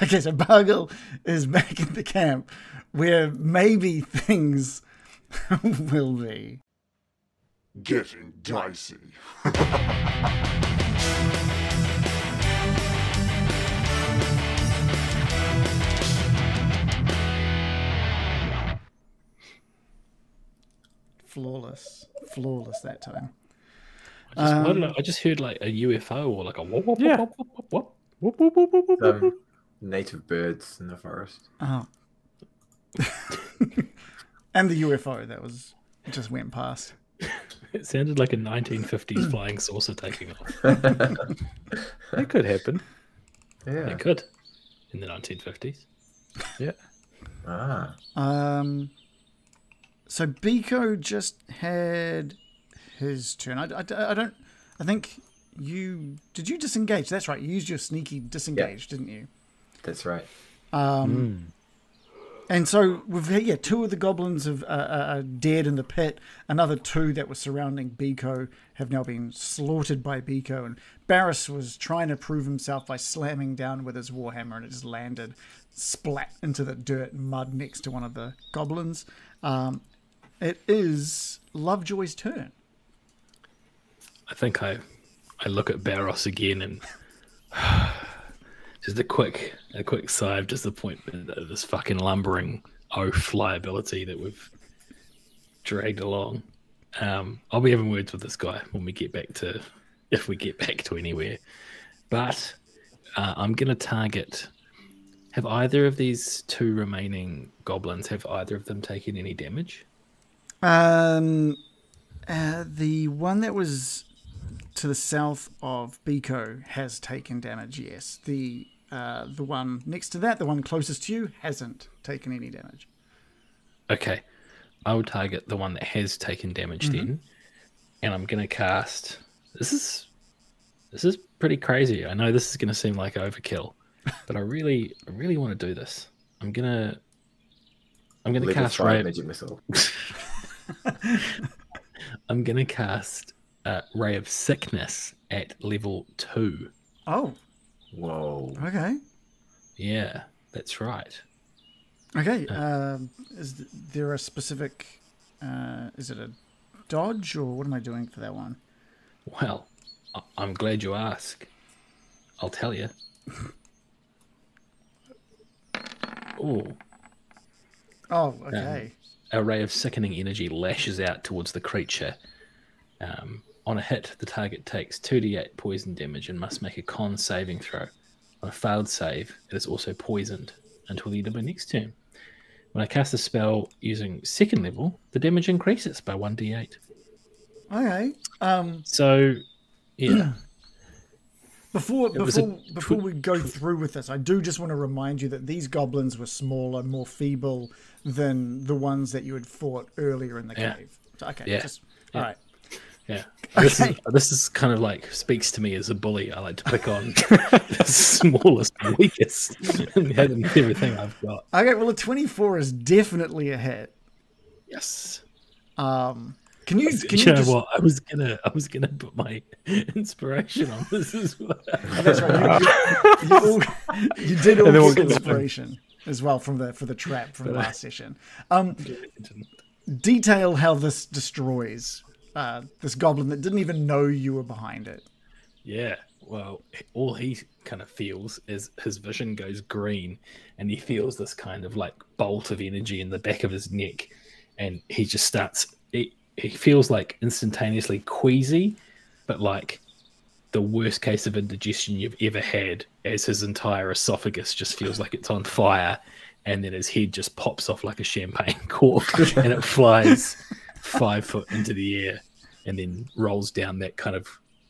Okay, so Bargle is back in the camp where maybe things will be. Getting dicey. Flawless. Flawless that time. I just heard like a UFO or like a whoop, whoop, Yeah. whoop, whoop, whoop, whoop, whoop, whoop, whoop, whoop, whoop, whoop. Native birds in the forest. Oh. And the UFO that was just went past. It sounded like a 1950s flying saucer taking off. That could happen. Yeah. It could in the 1950s. Yeah. Ah. So Biko just had his turn. I think you disengage. That's right. You used your sneaky disengage, didn't you? That's right. And so we've had, two of the goblins are dead in the pit. Another two that were surrounding Biko have now been slaughtered by Biko. And Barros was trying to prove himself by slamming down with his warhammer, and it just landed splat into the dirt and mud next to one of the goblins. It is Lovejoy's turn. I think I look at Barros again and just a quick sigh of disappointment at this fucking lumbering oaf liability that we've dragged along. I'll be having words with this guy when we get back to, if we get back to anywhere. But I'm going to target. Have either of these two remaining goblins, have either of them taken any damage? The one that was to the south of Biko has taken damage, yes. The one next to that, the one closest to you, hasn't taken any damage. Okay. I will target the one that has taken damage then. And I'm going to cast... This is pretty crazy. I know this is going to seem like overkill, but I really want to do this. I'm going to cast Ray Magic Missile. I'm going to cast Ray of Sickness at level 2. Oh. Whoa. Okay. Yeah, that's right. Okay. Is there a specific... is it a dodge, or what am I doing for that one? Well, I'm glad you asked. I'll tell you. Oh. Oh, okay. A ray of sickening energy lashes out towards the creature. On a hit, the target takes 2d8 poison damage and must make a con saving throw. On a failed save, it is also poisoned until the end of my next turn. When I cast a spell using second level, the damage increases by 1d8. Okay. So, yeah. Before we go through with this, I do just want to remind you that these goblins were smaller, more feeble than the ones that you had fought earlier in the cave. So, okay. Yeah. All right. Yeah. Okay. This is kind of like speaks to me as a bully. I like to pick on the smallest, weakest, and everything I've got. Okay, well, a 24 is definitely a hit. Yes. Can you know just... what? I was gonna put my inspiration on this as well. Oh, that's right. You did all get inspiration as well for the trap from last session. Detail how this destroys this goblin that didn't even know you were behind it. Yeah. Well, all he kind of feels is his vision goes green, and he feels this kind of like bolt of energy in the back of his neck, and he just starts. He feels like instantaneously queasy, but like the worst case of indigestion you've ever had, as his entire esophagus just feels like it's on fire, and then his head just pops off like a champagne cork and it flies 5 foot into the air and then rolls down that kind of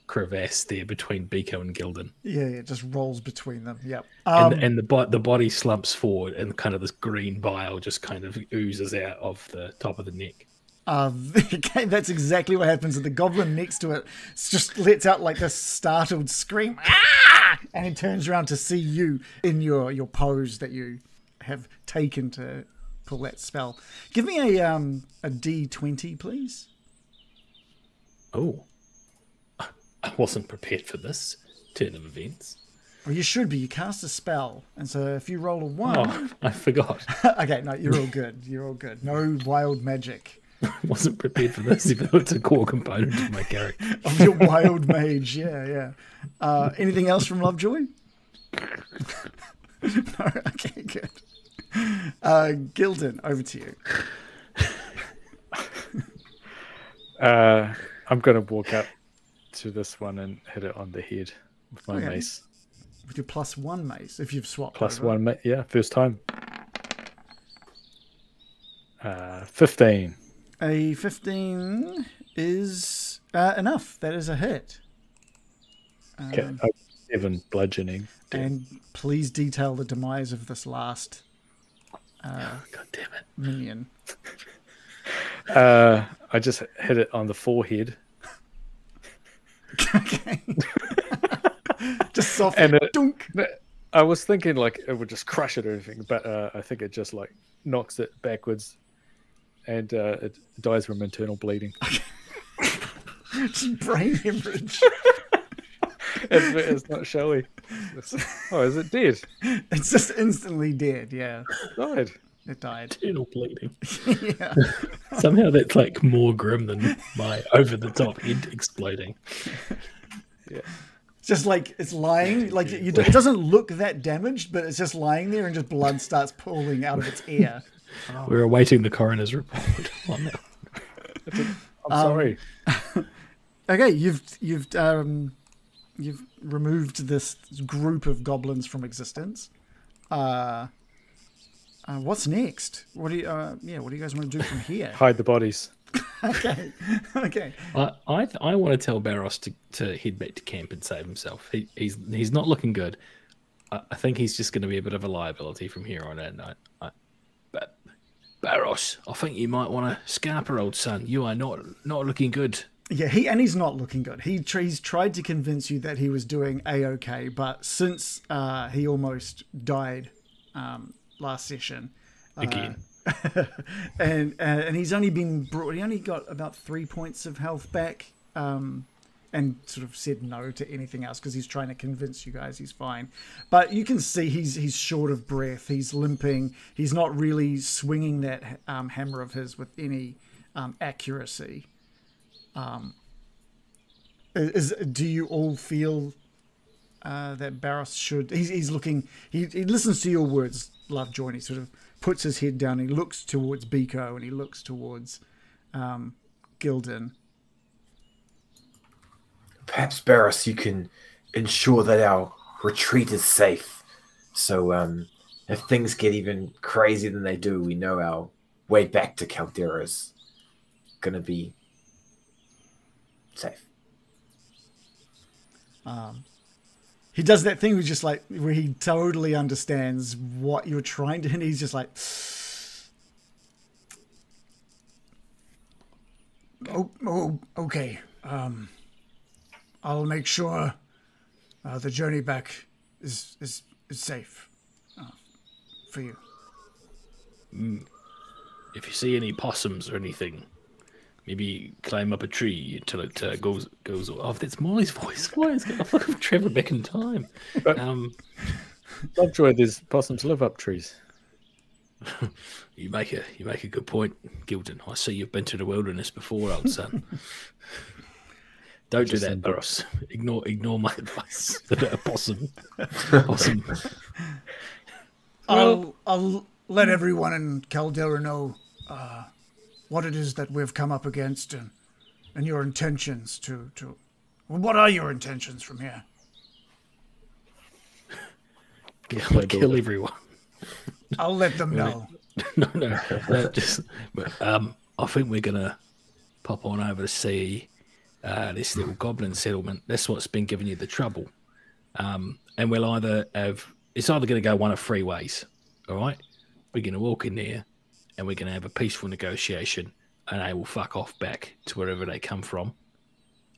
crevasse there between Biko and Gildan. Yeah, it just rolls between them. Yep. And the body slumps forward, and kind of this green bile just kind of oozes out of the top of the neck. Okay, that's exactly what happens. And the goblin next to it just lets out like this startled scream, ah! And he turns around to see you in your pose that you have taken to pull that spell. Give me a D20, please. Oh, I wasn't prepared for this turn of events. Well, you should be. You cast a spell, and so if you roll a 1... Oh, I forgot. Okay, no, you're all good. You're all good. No wild magic. Wasn't prepared for this, even though it's a core component of my character. Of your wild mage, yeah. Anything else from Lovejoy? No, okay, good. Gildan, over to you. I'm going to walk up to this one and hit it on the head with my mace. With your +1 mace, if you've swapped +1, yeah, first time. 15. A 15 is enough. That is a hit. Okay, 7 bludgeoning. And please detail the demise of this last God damn it. minion. I just hit it on the forehead. Okay. Just soft And dunk. I was thinking like it would just crush it or anything, but I think it just like knocks it backwards, and it dies from internal bleeding. Just brain hemorrhage. It's not showy. Oh, is it dead? It's just instantly dead, yeah. Died. It died. Internal bleeding. Yeah. Somehow that's like more grim than my over-the-top head exploding. Yeah. It's just like it's lying, like it doesn't look that damaged, but it's just lying there and just blood starts pooling out of its ear. We're awaiting the coroner's report on that. I'm sorry. Okay, you've removed this group of goblins from existence. What's next? What do you guys want to do from here? Hide the bodies. Okay. I want to tell Barros to head back to camp and save himself. He's not looking good. I think he's just going to be a bit of a liability from here on in. But Barros, I think you might want to scamper, old son. You are not looking good. Yeah, he's not looking good. He's tried to convince you that he was doing a-okay, but since he almost died last session Again. and he's only been brought. He only got about 3 points of health back, and sort of said no to anything else because he's trying to convince you guys he's fine. But you can see he's short of breath. He's limping. He's not really swinging that hammer of his with any accuracy. Do you all feel that Barros should? He's looking. He listens to your words, Lovejoy, and he sort of puts his head down. He looks towards Biko and he looks towards Gildan. Perhaps, Barros, you can ensure that our retreat is safe. So if things get even crazier than they do, we know our way back to Kalderra is going to be safe. He does that thing where he totally understands what you're trying to, and he's just like, oh okay. I'll make sure the journey back is safe for you. If you see any possums or anything, maybe climb up a tree until it goes off. That's Molly's voice. Why is it? I feel like I'm traveling back in time. Lovejoy, there's possums live up trees. You make a good point, Gildan. I see you've been to the wilderness before, old son. Don't do that, Barros. Ignore my advice about a possum. I'll let everyone in Kalderra know what it is that we've come up against and your intentions to what are your intentions from here? Kill everyone. I'll let them know. No, I think we're gonna pop on over to see this little goblin settlement. That's what's been giving you the trouble. And we'll it's either going to go one of three ways. All right, we're going to walk in there and we're going to have a peaceful negotiation, and they will fuck off back to wherever they come from.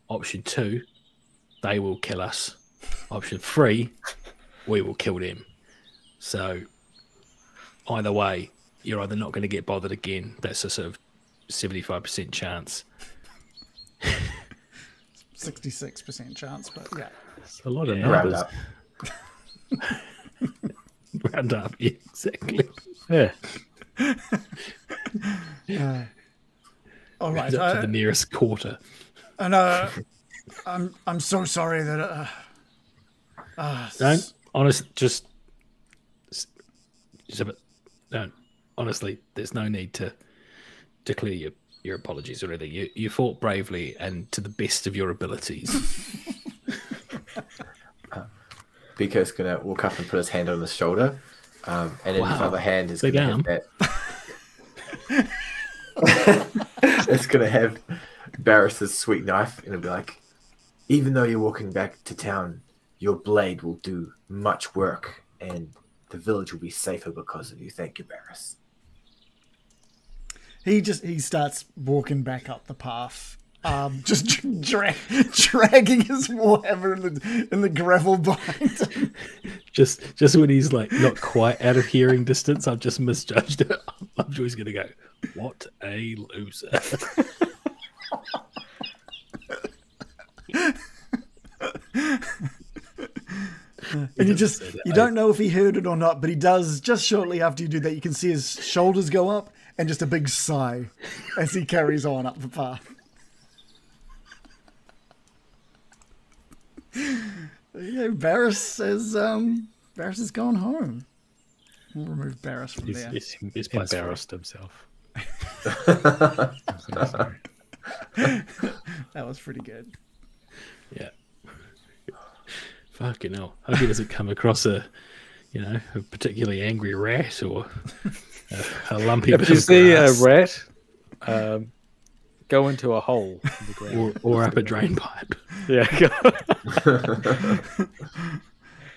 Option 2, they will kill us. Option 3, we will kill them. So either way, you're either not going to get bothered again. That's a sort of 75% chance. 66% chance, but yeah. It's a lot of Round numbers. up. Round up, yeah, exactly. Yeah. All right. Round up to the nearest quarter. And I'm so sorry that. Don't just a bit. Don't honestly. There's no need to declare your apologies or anything. You fought bravely and to the best of your abilities. Biko's gonna walk up and put his hand on his shoulder, and in his other hand is Big gonna arm. have that. It's gonna have Barris's sweet knife, and it'll be like, even though you're walking back to town, your blade will do much work, and the village will be safer because of you. Thank you, Barris. He starts walking back up the path, just dragging his warhammer in the gravel behind him. Just when he's like not quite out of hearing distance, I've just misjudged it. Lovejoy's gonna go, what a loser. And you don't know if he heard it or not, but he does. Just shortly after you do that, you can see his shoulders go up and just a big sigh as he carries on up the path. Barros has gone home. We'll remove Barros from there. He's embarrassed himself. That was pretty good. Yeah. Fucking hell. Hope he doesn't come across a particularly angry rat or a lumpy If bit you of see a grass. rat, go into a hole in the ground. or up a drain pipe. Yeah.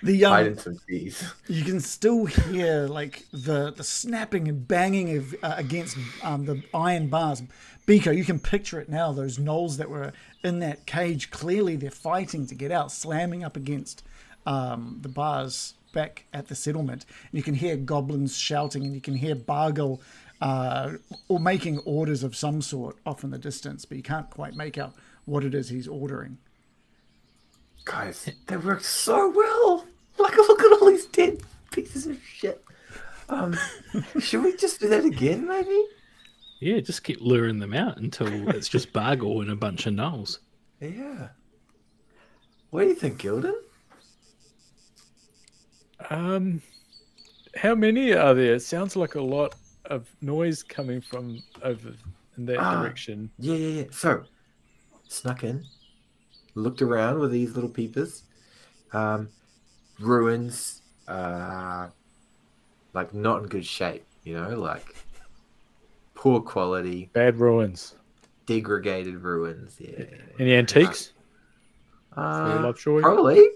Hide in some trees. You can still hear like the snapping and banging of against the iron bars. Biko, you can picture it now. Those gnolls that were in that cage, clearly they're fighting to get out, slamming up against the bars back at the settlement. And you can hear goblins shouting, and you can hear Bargle or making orders of some sort off in the distance, but you can't quite make out what it is he's ordering. Guys, that worked so well. Like, look at all these dead pieces of shit. Should we just do that again, maybe? Yeah, just keep luring them out until it's just Bargle and a bunch of gnolls. Yeah. What do you think, Gildan? How many are there? It sounds like a lot of noise coming from over in that direction. Yeah. So, snuck in, looked around with these little peepers. Ruins, like not in good shape, like poor quality, Bad ruins. degraded ruins. Yeah. Any antiques? Lovejoy? Probably.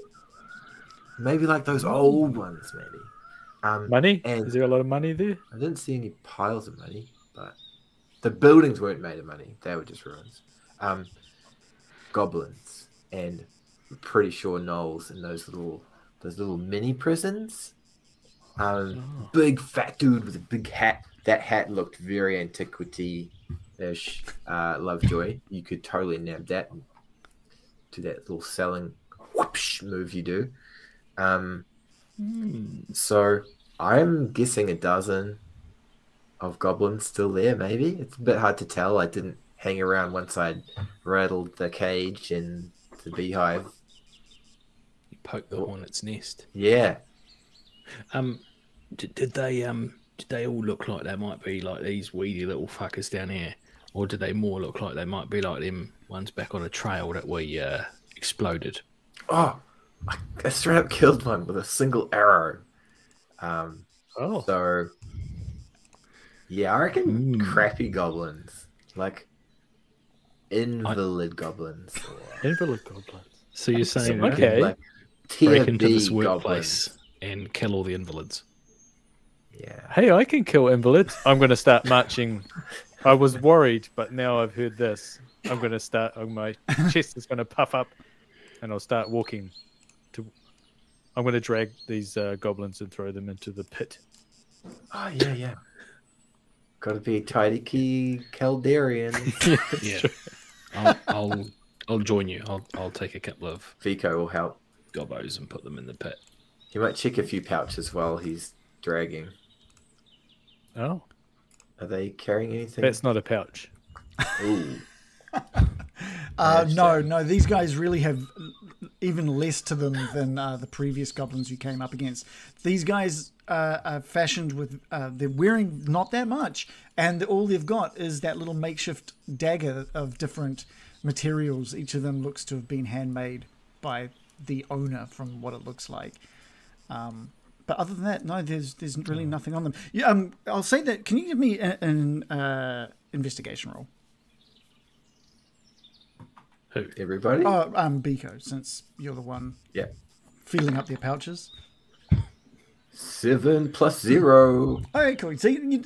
Maybe like those old ones, maybe. Money? And Is there a lot of money there? I didn't see any piles of money, but the buildings weren't made of money. They were just ruins. Goblins, and I'm pretty sure gnolls in those little mini prisons. Big fat dude with a big hat. That hat looked very antiquity-ish. Lovejoy, you could totally nab that and do that little selling whoosh move you do. So I'm guessing a dozen of goblins still there. Maybe it's a bit hard to tell. I didn't hang around once I'd rattled the cage and the beehive. You poke the hornet's nest. Yeah. Did they all look like they might be like these weedy little fuckers down here, or did they more look like they might be like them ones back on a trail that we exploded? Oh, I straight up killed one with a single arrow. So yeah, I reckon crappy goblins, like invalid goblins. Invalid goblins. So you're saying okay. Like break into tier this B workplace goblins. and kill all the invalids? Yeah. Hey, I can kill invalids. I'm going to start marching. I was worried, but now I've heard this. I'm going to start. My chest is going to puff up, and I'll start walking. I'm going to drag these goblins and throw them into the pit. Oh yeah. Got to be a tidy key Kalderrian. Yeah. I'll join you. I'll take a couple of Vico will help. gobbos and put them in the pit. He might check a few pouches while he's dragging. Oh, Are they carrying anything? that's not a pouch. Ooh. No. These guys really have even less to them than the previous goblins you came up against. These guys are fashioned with they're wearing not that much, and all they've got is that little makeshift dagger of different materials. Each of them looks to have been handmade by the owner, from what it looks like. But other than that, no, there's really nothing on them. Yeah, I'll say that. Can you give me an investigation roll? Who? Everybody? Oh, Biko, since you're the one Yeah. feeling up their pouches. 7 + 0. Okay, cool. See,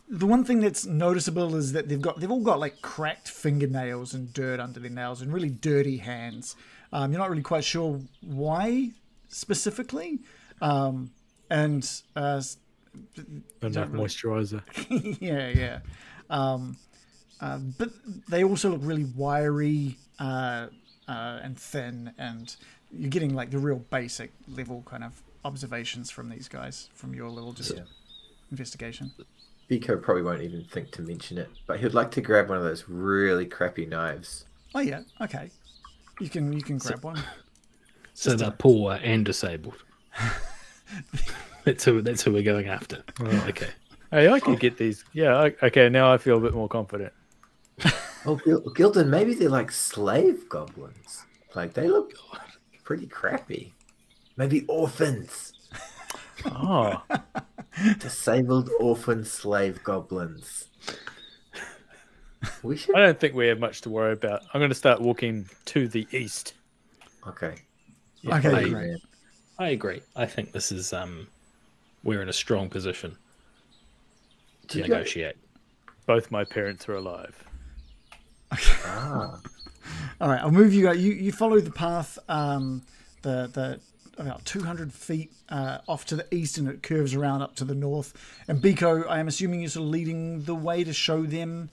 the one thing that's noticeable is that they've all got like cracked fingernails and dirt under their nails and really dirty hands. You're not really quite sure why specifically, and Enough moisturizer. yeah. But they also look really wiry and thin, and you're getting like the real basic level kind of observations from these guys from your little investigation. Biko probably won't even think to mention it, but he'd like to grab one of those really crappy knives. Oh yeah, okay. You can grab one. So they're poor and disabled. That's who we're going after. Oh, okay. Hey, I could get these. Yeah, okay, now I feel a bit more confident. Oh, Gildan, maybe they're like slave goblins. Like, they look pretty crappy. Maybe orphans. Oh, Disabled orphan slave goblins. We should... I don't think we have much to worry about. I'm going to start walking to the east. Okay. Okay, great. I agree. I think this is we're in a strong position to negotiate. Both my parents are alive. Ah. All right, I'll move you. You follow the path, the about 200 feet off to the east, and it curves around up to the north. And Biko, I am assuming you're sort of leading the way to show them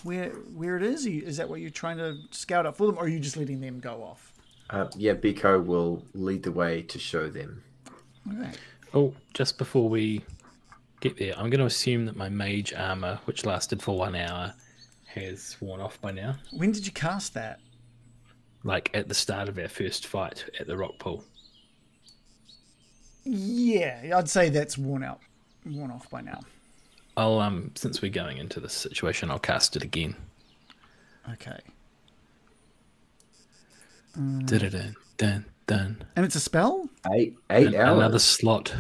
where it is. Is that what you're trying to scout out for them, or are you just letting them go off? Yeah, Biko will lead the way to show them. Okay. Oh, just before we get there, I'm going to assume that my mage armor, which lasted for 1 hour, has worn off by now. When did you cast that? Like at the start of our first fight at the rock pool. Yeah, I'd say that's worn off by now. I'll since we're going into this situation, I'll cast it again. Okay. Dun. And it's a spell? 8 hours. Another slot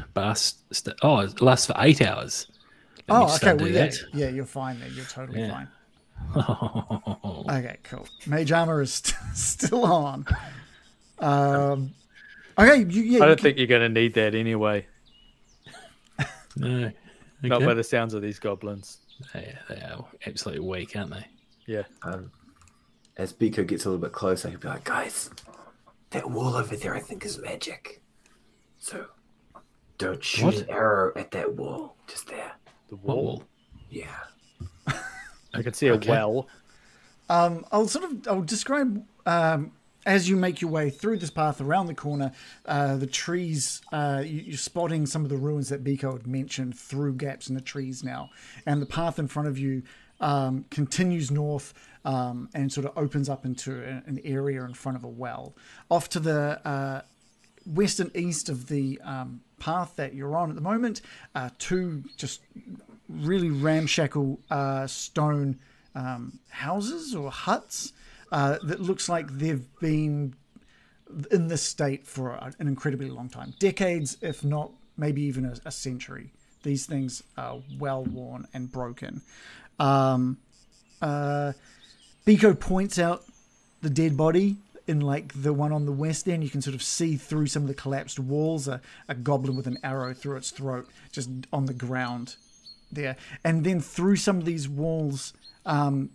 oh, it lasts for 8 hours. Let me just okay. undo Well, that. yeah, you're fine then. You're totally fine. Oh. Okay, cool. Mage armor is still on. Okay, I don't think you're going to need that anyway. No. Not Okay. by the sounds of these goblins. They are absolutely weak, aren't they? Yeah. As Biko gets a little bit closer, he'll be like, guys, that wall over there I think is magic. So don't shoot an arrow at that wall. Just there. The What wall. wall? Yeah. I can see a well. I'll describe as you make your way through this path around the corner, the trees, you're spotting some of the ruins that Biko had mentioned through gaps in the trees now. And the path in front of you continues north and sort of opens up into an area in front of a well. Off to the west and east of the path that you're on at the moment, two just really ramshackle stone houses or huts that looks like they've been in this state for an incredibly long time. Decades, if not maybe even a century. These things are well worn and broken. Biko points out the dead body in like the one on the west end. You can sort of see through some of the collapsed walls a goblin with an arrow through its throat just on the ground there. And then through some of these walls,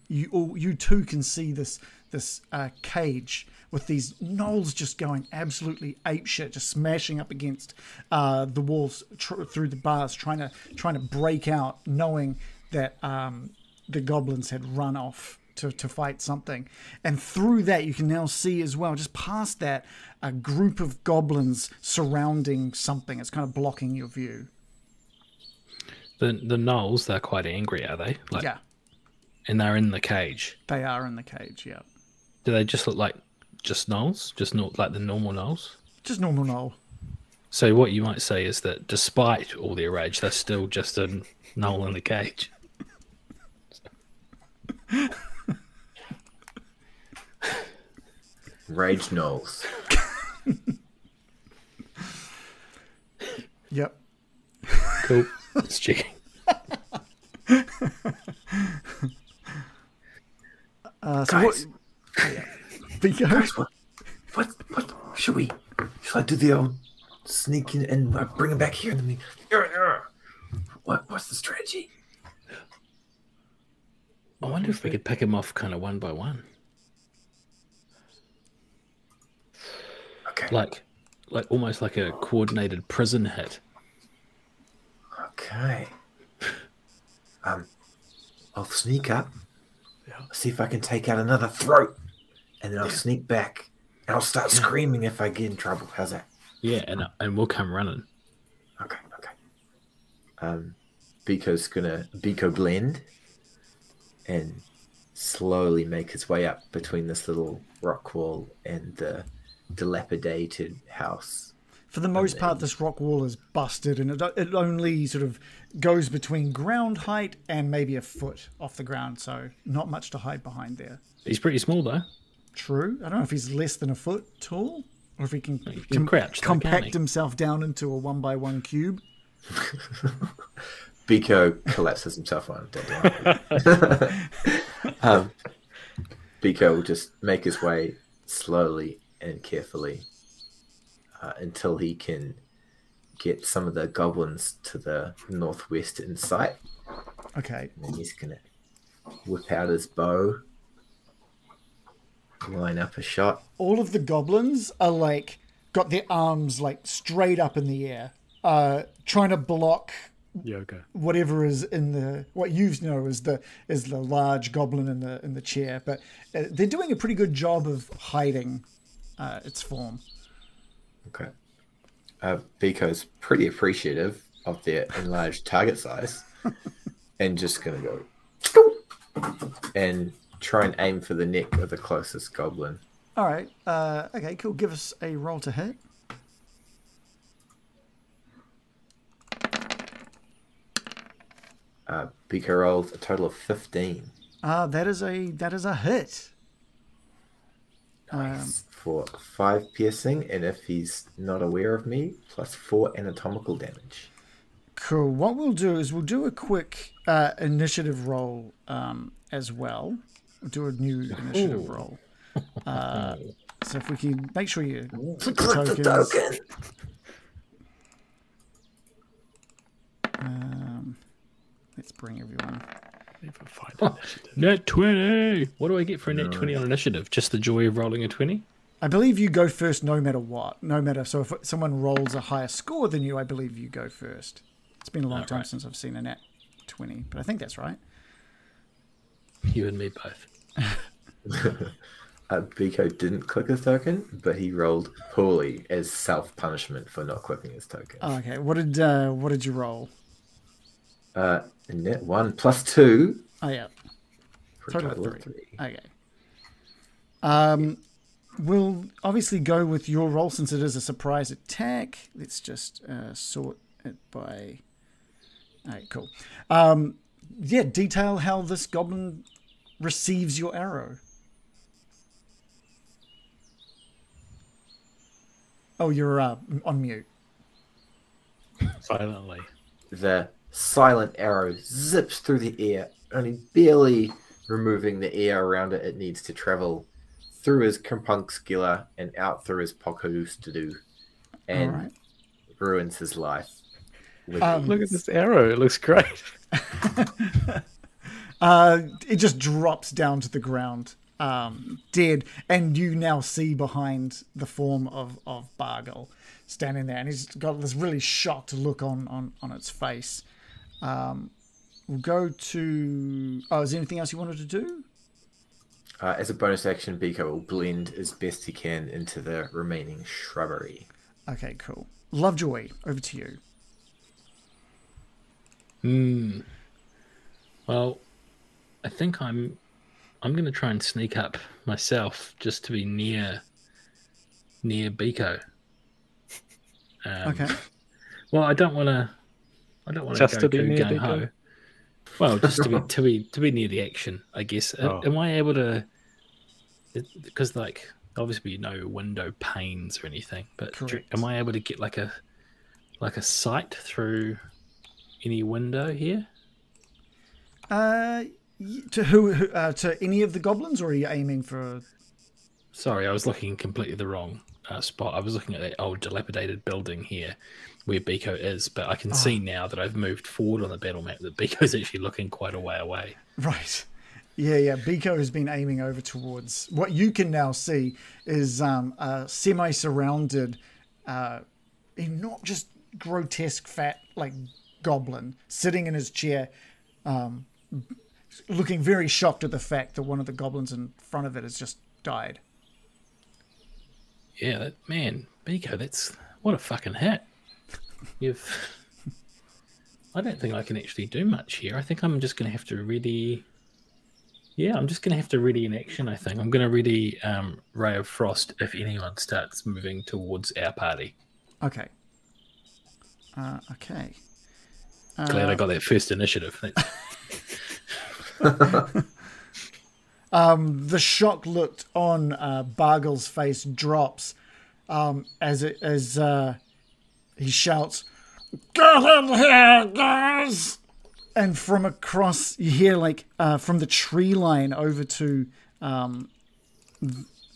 you too can see this cage with these gnolls just going absolutely apeshit, just smashing up against the walls through the bars, trying to break out, knowing that the goblins had run off to fight something. And through that, you can now see as well, just past that, a group of goblins surrounding something. It's kind of blocking your view. The gnolls, they're quite angry, are they? Like, Yeah, and they're in the cage. they are in the cage, yeah. Do they just look like just gnolls? Just not like the normal gnolls? Just normal gnoll. So what you might say is that despite all their rage, they're still just a gnoll in the cage. Rage gnolls. Yep. Cool. Let's check. So Guys. Vico? Guys, what should I do the old sneak in and bring him back here and then what's the strategy? I wonder if we could pick him off kind of one by one. Okay. Like almost like a coordinated prison hit. Okay. I'll sneak up. See if I can take out another throat, and then I'll sneak back, and I'll start screaming if I get in trouble. How's that? Yeah, and we'll come running. Okay. Biko blend, and slowly make his way up between this little rock wall and the dilapidated house. For the most part, this rock wall is busted, and it only sort of goes between ground height and maybe a foot off the ground, so not much to hide behind there. He's pretty small though. True. I don't know if he's less than a foot tall, or if he can, crouch, though, can't compact he? himself down into a 1x1 cube. Biko collapses himself on. Biko will just make his way slowly and carefully until he can get some of the goblins to the northwest in sight. Okay. And then he's going to whip out his bow, line up a shot. All of the goblins are got their arms straight up in the air, trying to block Yoga. whatever is in what you know is the large goblin in the chair, but they're doing a pretty good job of hiding its form. Okay. Biko's pretty appreciative of their enlarged target size and just going to go and try and aim for the neck of the closest goblin. All right. Okay, cool. Give us a roll to hit. Biko rolls a total of 15. That is a hit. Nice. For 5 piercing, and if he's not aware of me, plus 4 anatomical damage. Cool. What we'll do is we'll do a quick initiative roll as well. We'll do a new initiative roll. So if we can make sure you Click the token. Let's bring everyone. Net 20. What do I get for a net 20 on initiative? Just the joy of rolling a 20? I believe you go first no matter what. No matter. So if someone rolls a higher score than you, I believe you go first. It's been a long time since I've seen a net 20, but I think that's right. You and me both. Biko didn't click his token, but he rolled poorly as self-punishment for not clicking his token. Oh, okay. What did you roll? Net 1 plus 2. Oh yeah. For a Total total of of 3. 3. Okay. We'll obviously go with your roll since it is a surprise attack. Let's just sort it by... All right, cool. Detail how this goblin receives your arrow. Oh, you're on mute. Silently. The silent arrow zips through the air, only barely removing the air around it. It needs to travel through his compuncula and out through his pocoostadu, and ruins his life. Look at this arrow. It looks great. It just drops down to the ground, dead, and you now see behind the form of Bargle standing there, and he's got this really shocked look on its face. We'll go to... Oh, is there anything else you wanted to do? As a bonus action, Biko will blend as best he can into the remaining shrubbery. Okay, cool. Lovejoy, over to you. Well, I think I'm going to try and sneak up myself just to be near Biko. Okay. Well, I don't want to Just go to be too near gung ho. Biko? Well, just to be near the action, I guess. Oh. Am I able to? Because like obviously no window panes or anything, but Correct. am I able to get like a sight through any window here? To who? To any of the goblins, or are you aiming for? Sorry, I was looking completely the wrong spot. I was looking at that old dilapidated building here where Biko is, but I can see now that I've moved forward on the battle map that Biko's actually looking quite a way away. Right. Yeah. Biko has been aiming over towards. What you can now see is a semi-surrounded, not just grotesque fat like goblin sitting in his chair, looking very shocked at the fact that one of the goblins in front of it has just died. Yeah, man, Biko, that's what a fucking hit. I don't think I can actually do much here. I think I'm just going to have to ready. Yeah, I'm just going to have to ready in action. I think I'm going to ready Ray of Frost if anyone starts moving towards our party. Okay. Okay. Glad I got that first initiative. The shock look on Bargle's face drops as he shouts, "Get in here, guys!" And from across, you hear from the tree line over to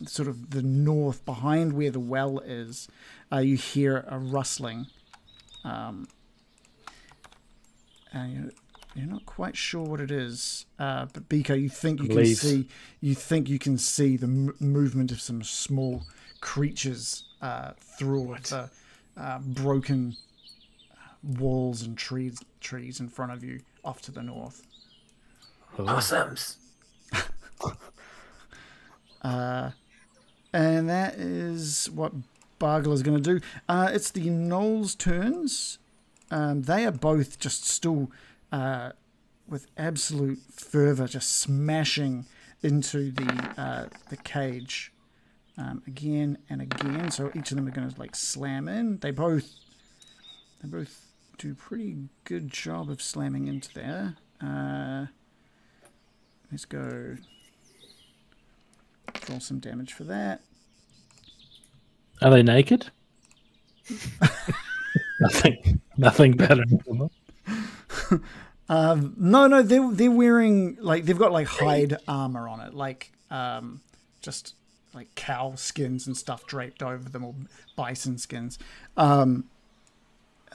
sort of the north behind where the well is, you hear a rustling. You're not quite sure what it is, but Biko, you think you can see the movement of some small creatures through the broken walls and trees in front of you, off to the north. Possums. And that is what Bargle is going to do. It's the Gnolls' turns. They are both just still, with absolute fervor, just smashing into the cage again and again. So each of them are going to slam in. They both do a pretty good job of slamming into there. Let's go roll some damage for that. Are they naked? Nothing better. No, they're wearing they've got hide armor on it, just cow skins and stuff draped over them, or bison skins.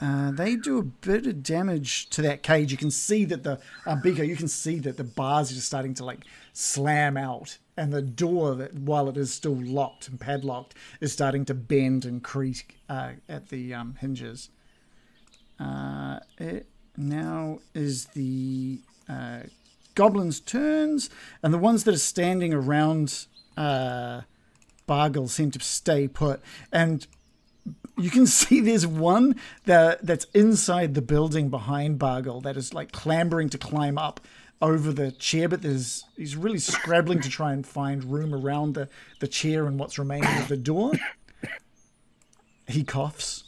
They do a bit of damage to that cage. You can see that Biko, you can see that the bars are just starting to slam out, and the door, that while it is still locked and padlocked, is starting to bend and creak at the hinges. It now is the goblins' turns, and the ones that are standing around Bargle seem to stay put. And you can see there's one that's inside the building behind Bargle that is clambering to climb up over the chair, but he's really scrabbling to try and find room around the chair and what's remaining of the door. He coughs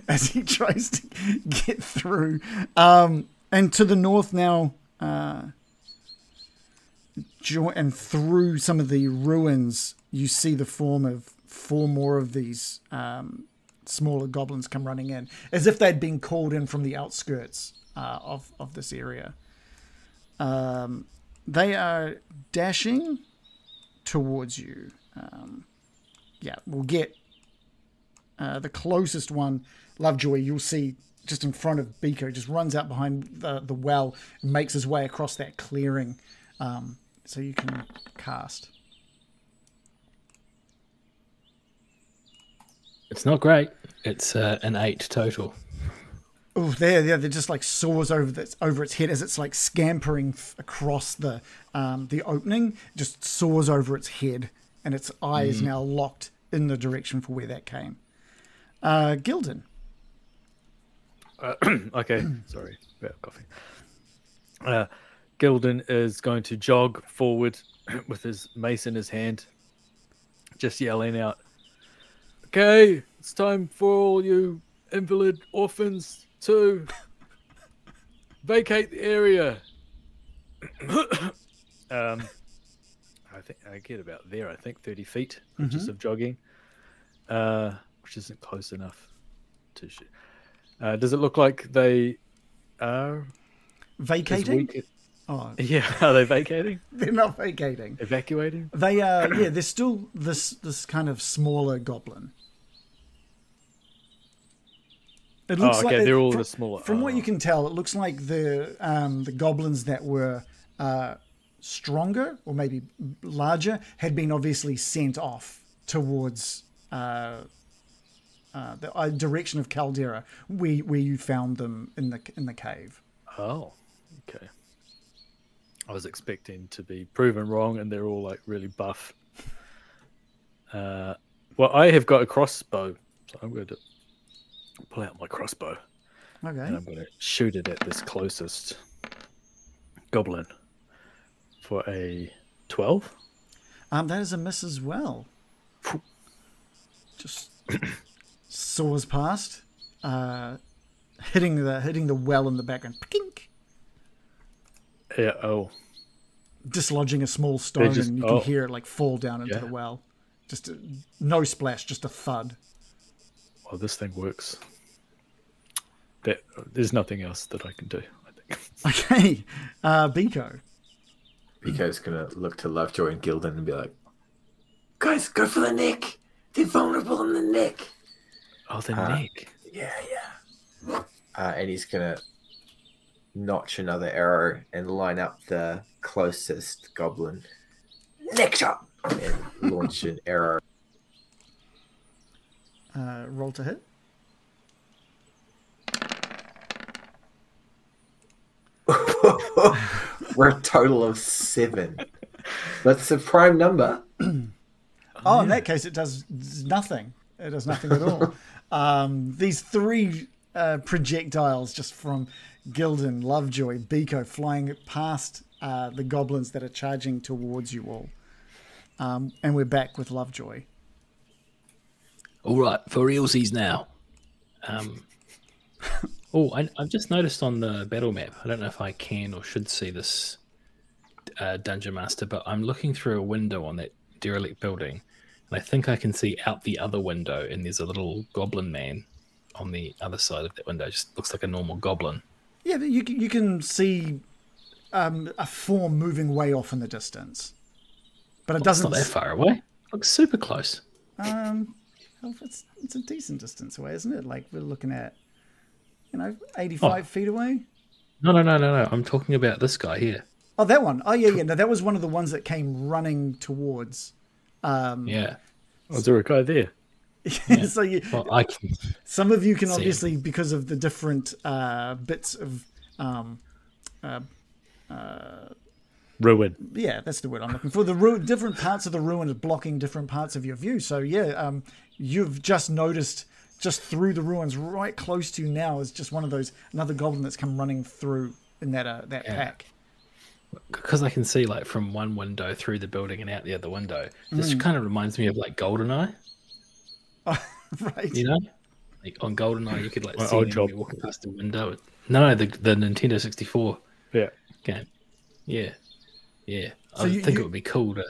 as he tries to get through. And to the north now, and through some of the ruins, you see the form of 4 more of these smaller goblins come running in, as if they'd been called in from the outskirts of this area. They are dashing towards you. We'll get the closest one, Lovejoy, you'll see just in front of Biko, just runs out behind the well and makes his way across that clearing, so you can cast. It's not great. It's an 8 total. Oh, they're just like soars over its head as it's like scampering across the opening. Just soars over its head, and its eye is now locked in the direction for where that came. Gildan. Okay, sorry about coughing. Gildan is going to jog forward with his mace in his hand, just yelling out, "Okay, it's time for all you invalid orphans to vacate the area." I think I get about there. I think 30 feet just of jogging, which isn't close enough to shoot. Does it look like they are Vacating? Oh, yeah, are they vacating? they're not vacating. Evacuating? They are, yeah, they're still this kind of smaller goblin. It Oh, okay, like they're all from, the smaller. From what you can tell, it looks like the goblins that were stronger or maybe larger had been obviously sent off towards the direction of Kalderra, where you found them in the cave. Oh, okay. I was expecting to be proven wrong, and they're all like really buff. Well, I have got a crossbow, so I'm going to pull out my crossbow. Okay. And I'm going to shoot it at this closest goblin for a 12. That is a miss as well. Just soars past, hitting the well in the background. Pink. Yeah. Oh. Dislodging a small stone, and you can oh. hear it like fall down into the well. Just no splash, just a thud. Well, this thing works. There's nothing else that I can do, I think. Okay, Biko. Biko's gonna look to Lovejoy and Gildan and be like, "Guys, go for the neck. They're vulnerable in the neck." Oh, the neck. Yeah. And he's gonna notch another arrow and line up the closest goblin. Neck shot! And launch an arrow. Roll to hit. We're a total of 7. That's a prime number. Oh, in that case, it does nothing. It does nothing at all. These 3 projectiles just from Gildan, Lovejoy, Biko flying past the goblins that are charging towards you all. And we're back with Lovejoy. All right, for realsies now. I've just noticed on the battle map, I don't know if I can or should see this Dungeon Master, but I'm looking through a window on that derelict building, and I think I can see out the other window, and there's a little goblin man on the other side of that window. It just looks like a normal goblin. Yeah, but you can see a form moving way off in the distance. But it doesn't... It's not that far away. It looks super close. It's a decent distance away, isn't it? Like, we're looking at, 85 feet away? No. I'm talking about this guy here. Oh, that one. Oh, yeah. No, that was one of the ones that came running towards. Yeah. Oh, is there a guy there? Yeah. So I can. Some of you can see obviously, because of the different bits of... Ruin. Yeah, that's the word I'm looking for. The different parts of the ruin are blocking different parts of your view. So, yeah, you've just noticed just through the ruins right close to you now is just one of those, another goblin that's come running through in that pack. Because I can see like from one window through the building and out the other window. This kind of reminds me of like GoldenEye. Oh, right. Like on GoldenEye, you could like My see old them job. walking past the window. No, the Nintendo 64 Yeah. game. Yeah. So I think it would be cool to.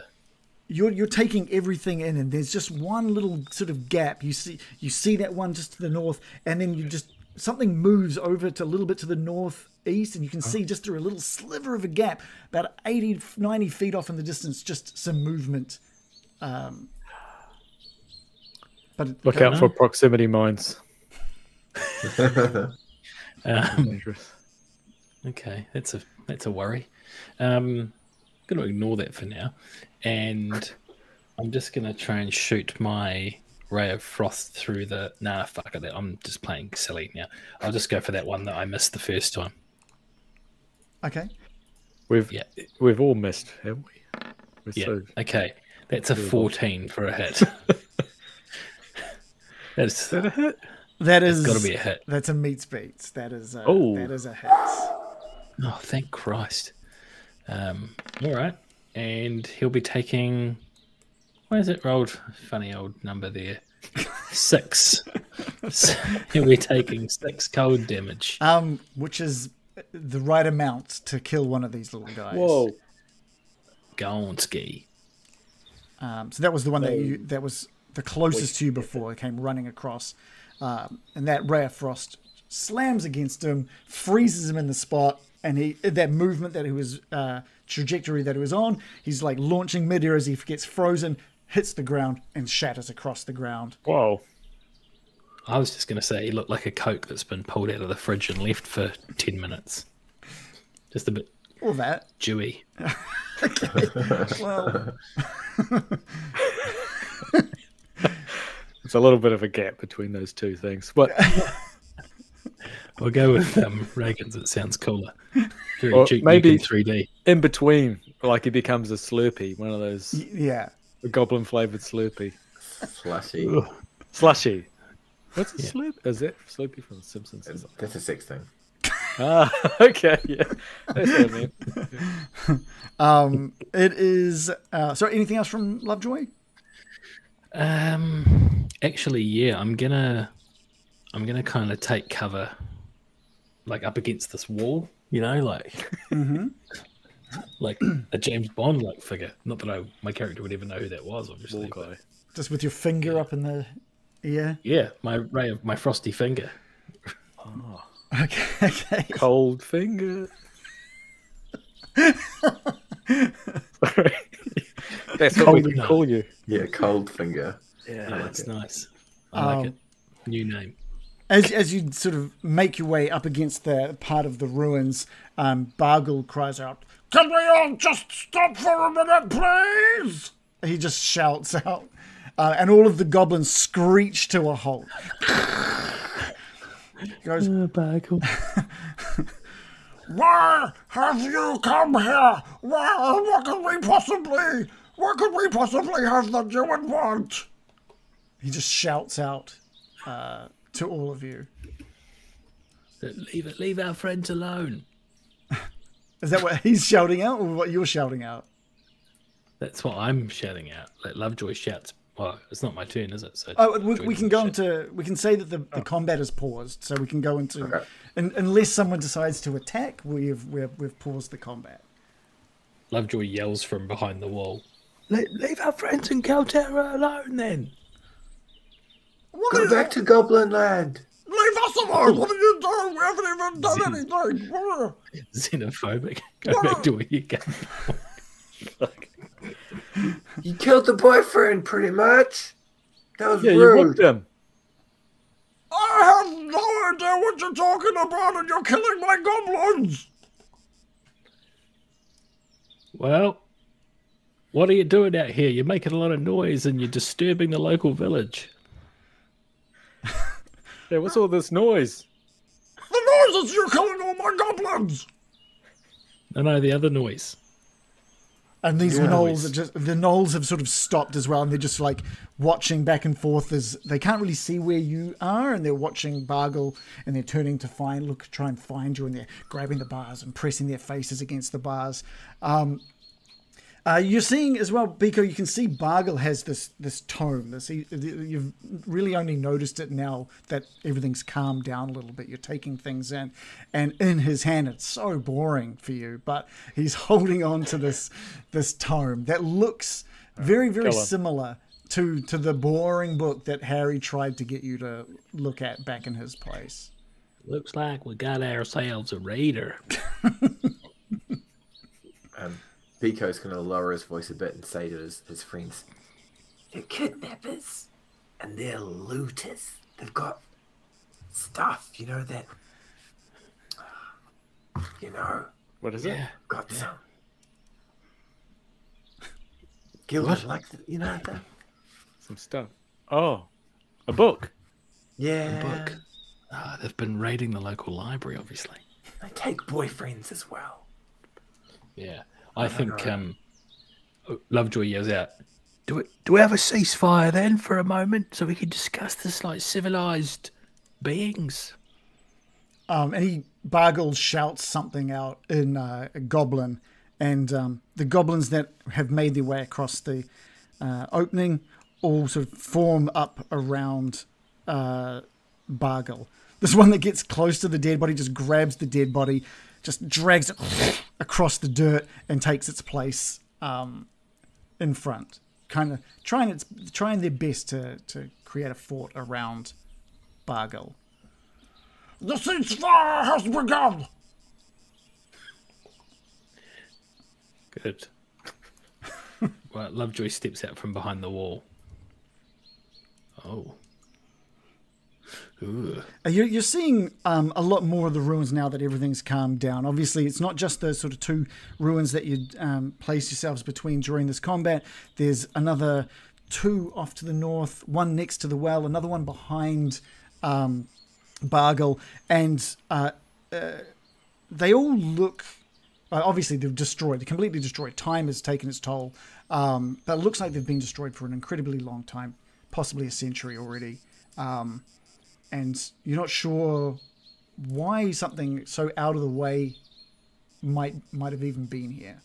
You're taking everything in, and there's just one little sort of gap. You see that one just to the north, and then something moves over to a little bit to the northeast, and you can see just through a little sliver of a gap, about 80, 90 feet off in the distance, just some movement. But Look out for proximity mines. Okay, that's a worry. I'm going to ignore that for now, and I'm just going to try and shoot my ray of frost through the. Nah, fuck it. I'm just playing silly now. I'll just go for that one that I missed the first time. Okay. We've all missed, haven't we? Okay. That's a 14 for a hit. Is that a hit? That is got to be a hit. That's a meets beats. That is a hit. Oh, thank Christ. All right. And he'll be taking... Why is it rolled? Funny old number there. 6. So he'll be taking 6 cold damage. Which is the right amount to kill one of these little guys. Whoa. Gonski. So that was the one that was the closest to you before. It came running across. And that ray of frost slams against him, freezes him in the spot, and that movement that he was trajectory that he was on, he's like launching midair as he gets frozen, hits the ground, and shatters across the ground. Whoa. I was just going to say he looked like a Coke that's been pulled out of the fridge and left for 10 minutes. Just a bit All that. dewy. Well, There's a little bit of a gap between those two things. But We'll go with Reagan's. It sounds cooler. Very or maybe in 3D. in between, like he becomes a Slurpee, one of those yeah. goblin flavored Slurpee. Slushy. Slushy. What's a Slurpee? Is that Slurpee from The Simpsons? That's a 6 thing. Okay, yeah. That's what I meant. It is. Sorry, anything else from Lovejoy? Actually, yeah, I'm gonna kind of take cover, like up against this wall, like, like a James Bond like figure. Not that my character would ever know who that was, obviously. But, Just with your finger up in the ear. yeah, my frosty finger. Oh, Okay. cold finger. Sorry. That's what we can call you. Yeah, cold finger. Yeah, that's nice. I like it. New name. As you sort of make your way up against the part of the ruins, Bargle cries out, "Can we all just stop for a minute, please?" He just shouts out, and all of the goblins screech to a halt. He goes, Bargle. "Why have you come here? What could we possibly have that you would want?" He just shouts out to all of you. Leave our friends alone. Is that what he's shouting out, or what you're shouting out? That's what I'm shouting out. Like Lovejoy shouts. Well, it's not my turn, is it? So We can go into. We can say that the combat is paused, so we can go into. Okay. Unless someone decides to attack, we've paused the combat. Lovejoy yells from behind the wall. Leave our friends in Kalderra alone, then. Go back to Goblin Land. Leave us alone! What are you doing? We haven't even done anything. Xenophobic. Go back to where you came from. You killed the boyfriend, pretty much. That was Yeah, you rude. whooped him. I have no idea what you're talking about, and you're killing my goblins. Well, what are you doing out here? You're making a lot of noise and you're disturbing the local village. Yeah, what's all this noise? The noise is you killing all my goblins. No, the other noise. And these gnolls the gnolls have sort of stopped as well, and they're just like watching back and forth as they can't really see where you are, and they're watching Bargle, and they're turning to try and find you, and they're grabbing the bars and pressing their faces against the bars. You're seeing as well, Biko, you can see Bargle has this tome. You've really only noticed it now that everything's calmed down a little bit. You're taking things in. And in his hand, it's so boring for you, but he's holding on to this tome that looks very, very similar to the boring book that Harry tried to get you to look at back in his place. Looks like we got ourselves a raider. Biko's going to lower his voice a bit and say to his friends, "They're kidnappers and they're looters. They've got stuff, that, What is it? got some. Gilbert like that, that. Some stuff. Oh, A book. Yeah. A book. They've been raiding the local library, obviously. They take boyfriends as well. Yeah. I think Lovejoy yells out, Do we have a ceasefire then for a moment so we can discuss this like civilized beings? And Bargle shouts something out in a goblin, and the goblins that have made their way across the opening all sort of form up around Bargle. This one that gets close to the dead body just grabs the dead body, just drags it across the dirt, and takes its place in front. Kind of trying their best to create a fort around Bargle. The ceasefire has begun! Good. Well, Lovejoy steps out from behind the wall. Oh. Ooh. You're seeing a lot more of the ruins now that everything's calmed down. Obviously, it's not just the sort of two ruins that you'd place yourselves between during this combat. There's another two off to the north, one next to the well, another one behind Bargle, and they all look... obviously, they're destroyed. They're completely destroyed. Time has taken its toll. But it looks like they've been destroyed for an incredibly long time, possibly a century already. And you're not sure why something so out of the way might have even been here.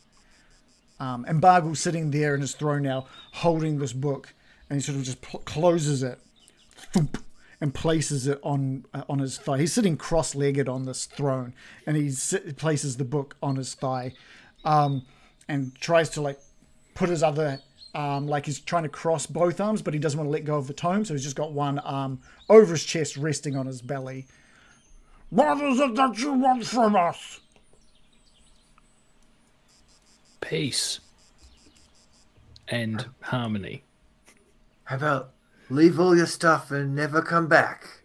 And Bargle's sitting there in his throne now, holding this book, and he sort of just closes it, thump, and places it on his thigh. He's sitting cross-legged on this throne, and he places the book on his thigh, and tries to like put his other like he's trying to cross both arms, but he doesn't want to let go of the tome, so he's just got one arm over his chest, resting on his belly. What is it that you want from us? Peace. And harmony. How about leave all your stuff and never come back?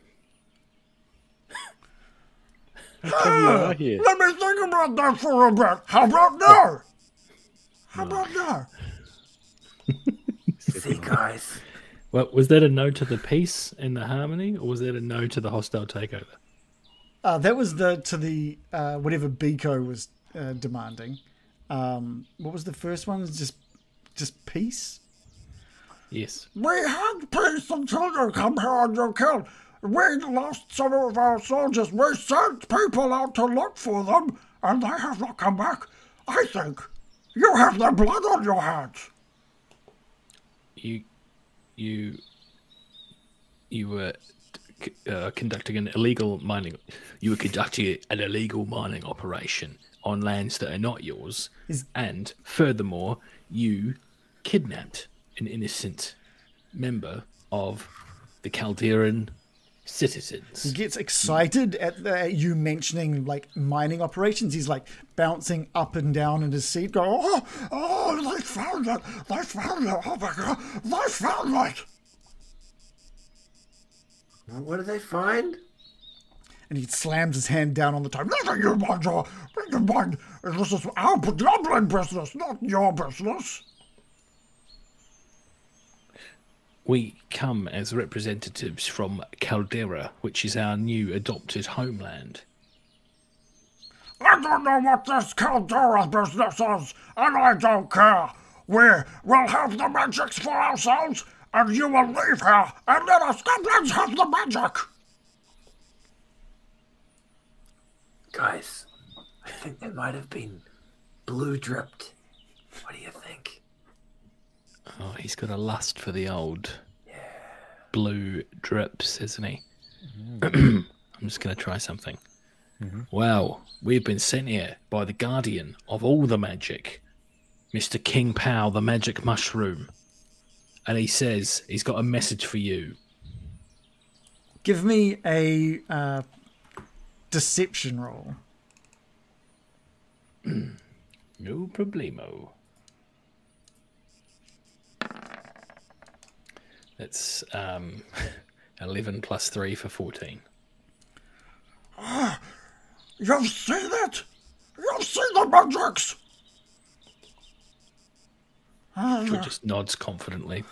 Let me think about that for a bit. How about now? How about now? See, guys. Well, was that a no to the peace and the harmony, or was that a no to the hostile takeover? That was to the whatever Biko was demanding. What was the first one? Just peace? Yes. We had peace until you come here and you killed. We lost some of our soldiers. We sent people out to look for them, and they have not come back. I think you have their blood on your hands. You were conducting an illegal mining. You were conducting an illegal mining operation on lands that are not yours, and furthermore, you kidnapped an innocent member of the Kalderran citizens. He gets excited at you mentioning like mining operations. He's like bouncing up and down in his seat, going, "Oh, they found it! They found it! Oh my god, they found it!" What did they find? And he slams his hand down on the table. Never you mind your... This is our goblin business, not your business. We come as representatives from Kalderra, which is our new adopted homeland. I don't know what this Kalderra business is, and I don't care. We'll have the magics for ourselves, and you will leave here, and let us goblins have the magic. Guys, I think they might have been blue dripped. What do you think? Oh, he's got a lust for the old blue drips, isn't he? I'm just going to try something. Well, we've been sent here by the guardian of all the magic, Mr. King Pow, the magic mushroom. And he says he's got a message for you. Give me a deception roll. No problemo. That's 11 plus 3 for 14. You've seen it? You've seen the magics? He just nods confidently.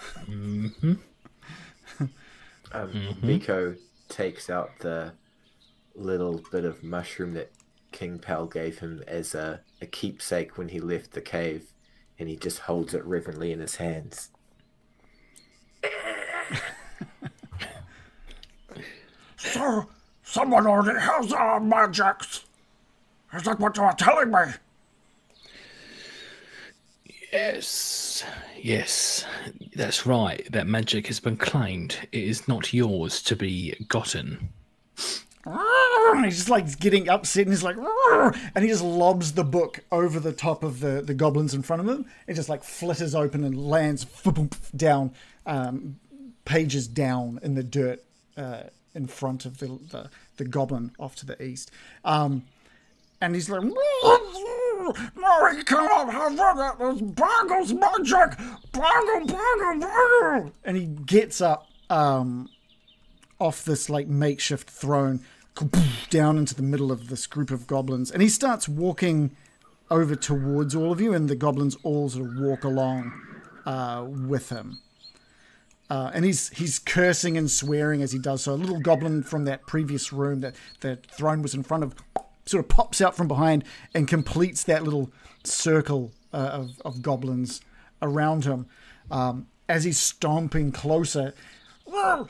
Biko takes out the little bit of mushroom that King Pal gave him as a keepsake when he left the cave, and he just holds it reverently in his hands. So, someone already has our magics. Is that what you are telling me? Yes, that's right. That magic has been claimed. It is not yours to be gotten. And he's just like getting upset, and he's like, and he just lobs the book over the top of the goblins in front of him. It just like flitters open and lands down, pages down in the dirt in front of the goblin off to the east. And he's like, no, he cannot have that. There's Bargle's magic. Bargle. and he gets up off this like makeshift throne down into the middle of this group of goblins, and he starts walking over towards all of you, and the goblins all sort of walk along with him. And he's cursing and swearing as he does so. A little goblin from that previous room that the throne was in front of sort of pops out from behind and completes that little circle of goblins around him as he's stomping closer. You're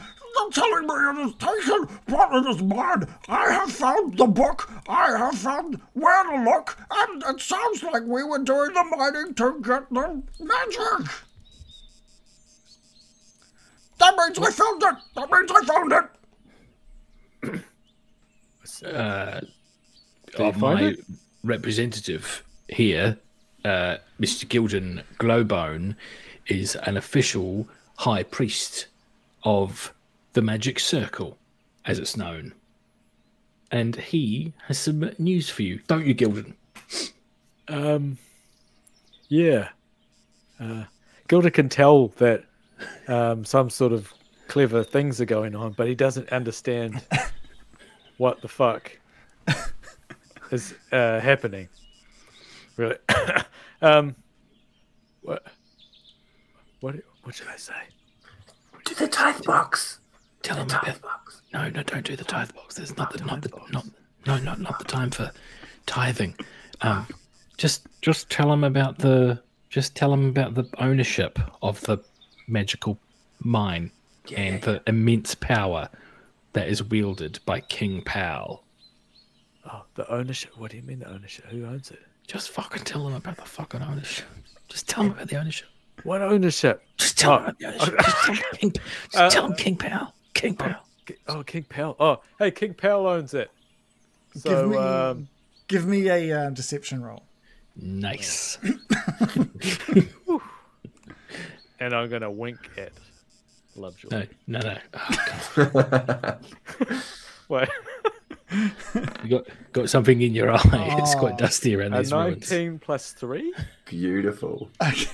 telling me it is taken, but it is mine. I have found the book. I have found where to look, and it sounds like we were doing the mining to get the magic. That means I found it. That means I found it. My representative here, Mr. Gildan Glowbone, is an official high priest of the Magic Circle, as it's known. And he has some news for you, don't you, Gildan? Yeah. Gilda can tell that some sort of clever things are going on, but he doesn't understand what the fuck is happening. Really. What should I say? Do the tithe box. Tell him about box. No, don't do the tithe box. There's not the time for tithing. Just tell him about the ownership of the magical mine and the immense power that is wielded by King Pal. Oh, the ownership? What do you mean the ownership? Who owns it? Just fucking tell him about the fucking ownership. Just tell him about the ownership. What ownership? Just tell him about the ownership. Just tell him King Pal. King Pal. Oh, King Pal. Oh, hey, King Pal owns it. So, give me a deception roll. Nice. And I'm gonna wink at Lovejoy. No. Oh, Wait. you got something in your eye. It's quite dusty around these ruins. 19 plus 3. Beautiful. Okay.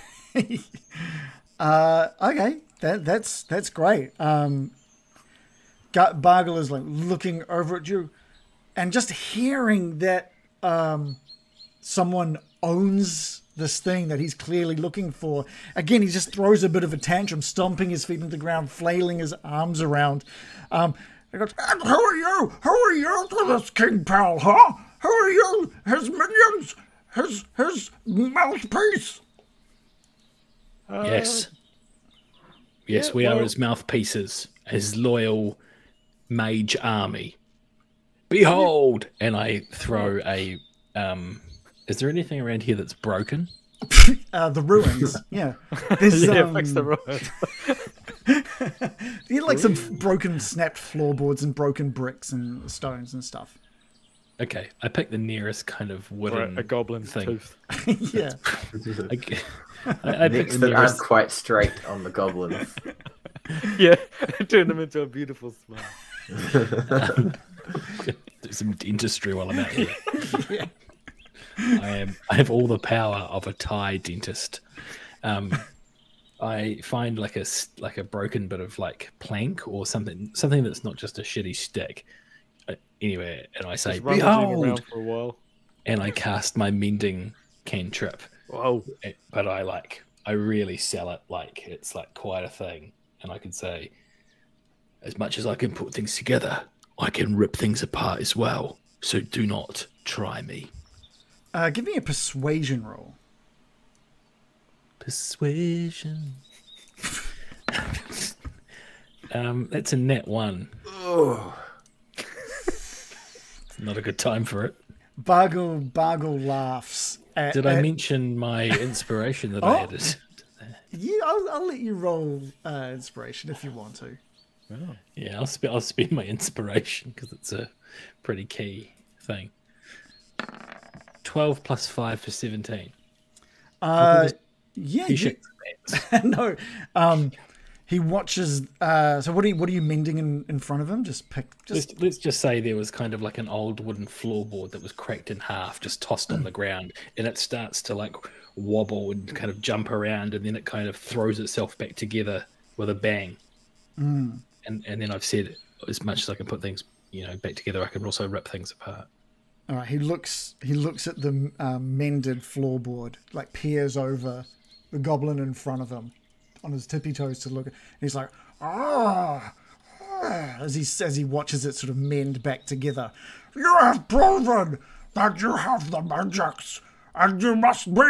Okay. That's great. Bargle is like looking over at you, and just hearing that someone owns this thing that he's clearly looking for. Again, he just throws a bit of a tantrum, stomping his feet into the ground, flailing his arms around. He goes, And who are you? Who are you to this King Pal, huh? Who are you? His minions? His mouthpiece? Yes, we are his mouthpieces, his loyal mage army. Behold! And I throw a... is there anything around here that's broken? the ruins. Yeah. There's, fix the ruins. you like some broken, snapped floorboards and broken bricks and stones and stuff. Okay, I picked the nearest kind of wooden a goblin's thing. tooth. Yeah. I picked Necks the that aren't nearest. quite straight on the goblins. Yeah, turn them into a beautiful smile. Do some dentistry while I'm out here. Yeah. I have all the power of a Thai dentist. I find like a broken bit of like plank or something that's not just a shitty stick anywhere, and I say, Just rummaging around "Behold!" for a while. and I cast my mending cantrip. Whoa. But I really sell it like it's like quite a thing, and I could say, As much as I can put things together, I can rip things apart as well. So do not try me. Give me a persuasion roll. Persuasion. That's a net 1. Oh, It's not a good time for it. Bargle laughs. Did I mention my inspiration that I added? Yeah, I'll let you roll inspiration if you want to. Oh. Yeah, I'll spend my inspiration because it's a pretty key thing. 12 plus 5 for 17. Yeah, He shakes his hands. no. He watches. So what are you mending in front of him? Let's just say there was kind of like an old wooden floorboard that was cracked in half, just tossed on the ground, and it starts to like wobble and kind of jump around, and then it kind of throws itself back together with a bang. And then I've said, as much as I can put things, back together, I can also rip things apart. All right. He looks at the mended floorboard, like peers over the goblin in front of him on his tippy toes to look. He's like, as he watches it sort of mend back together. You have proven that you have the magics, and you must be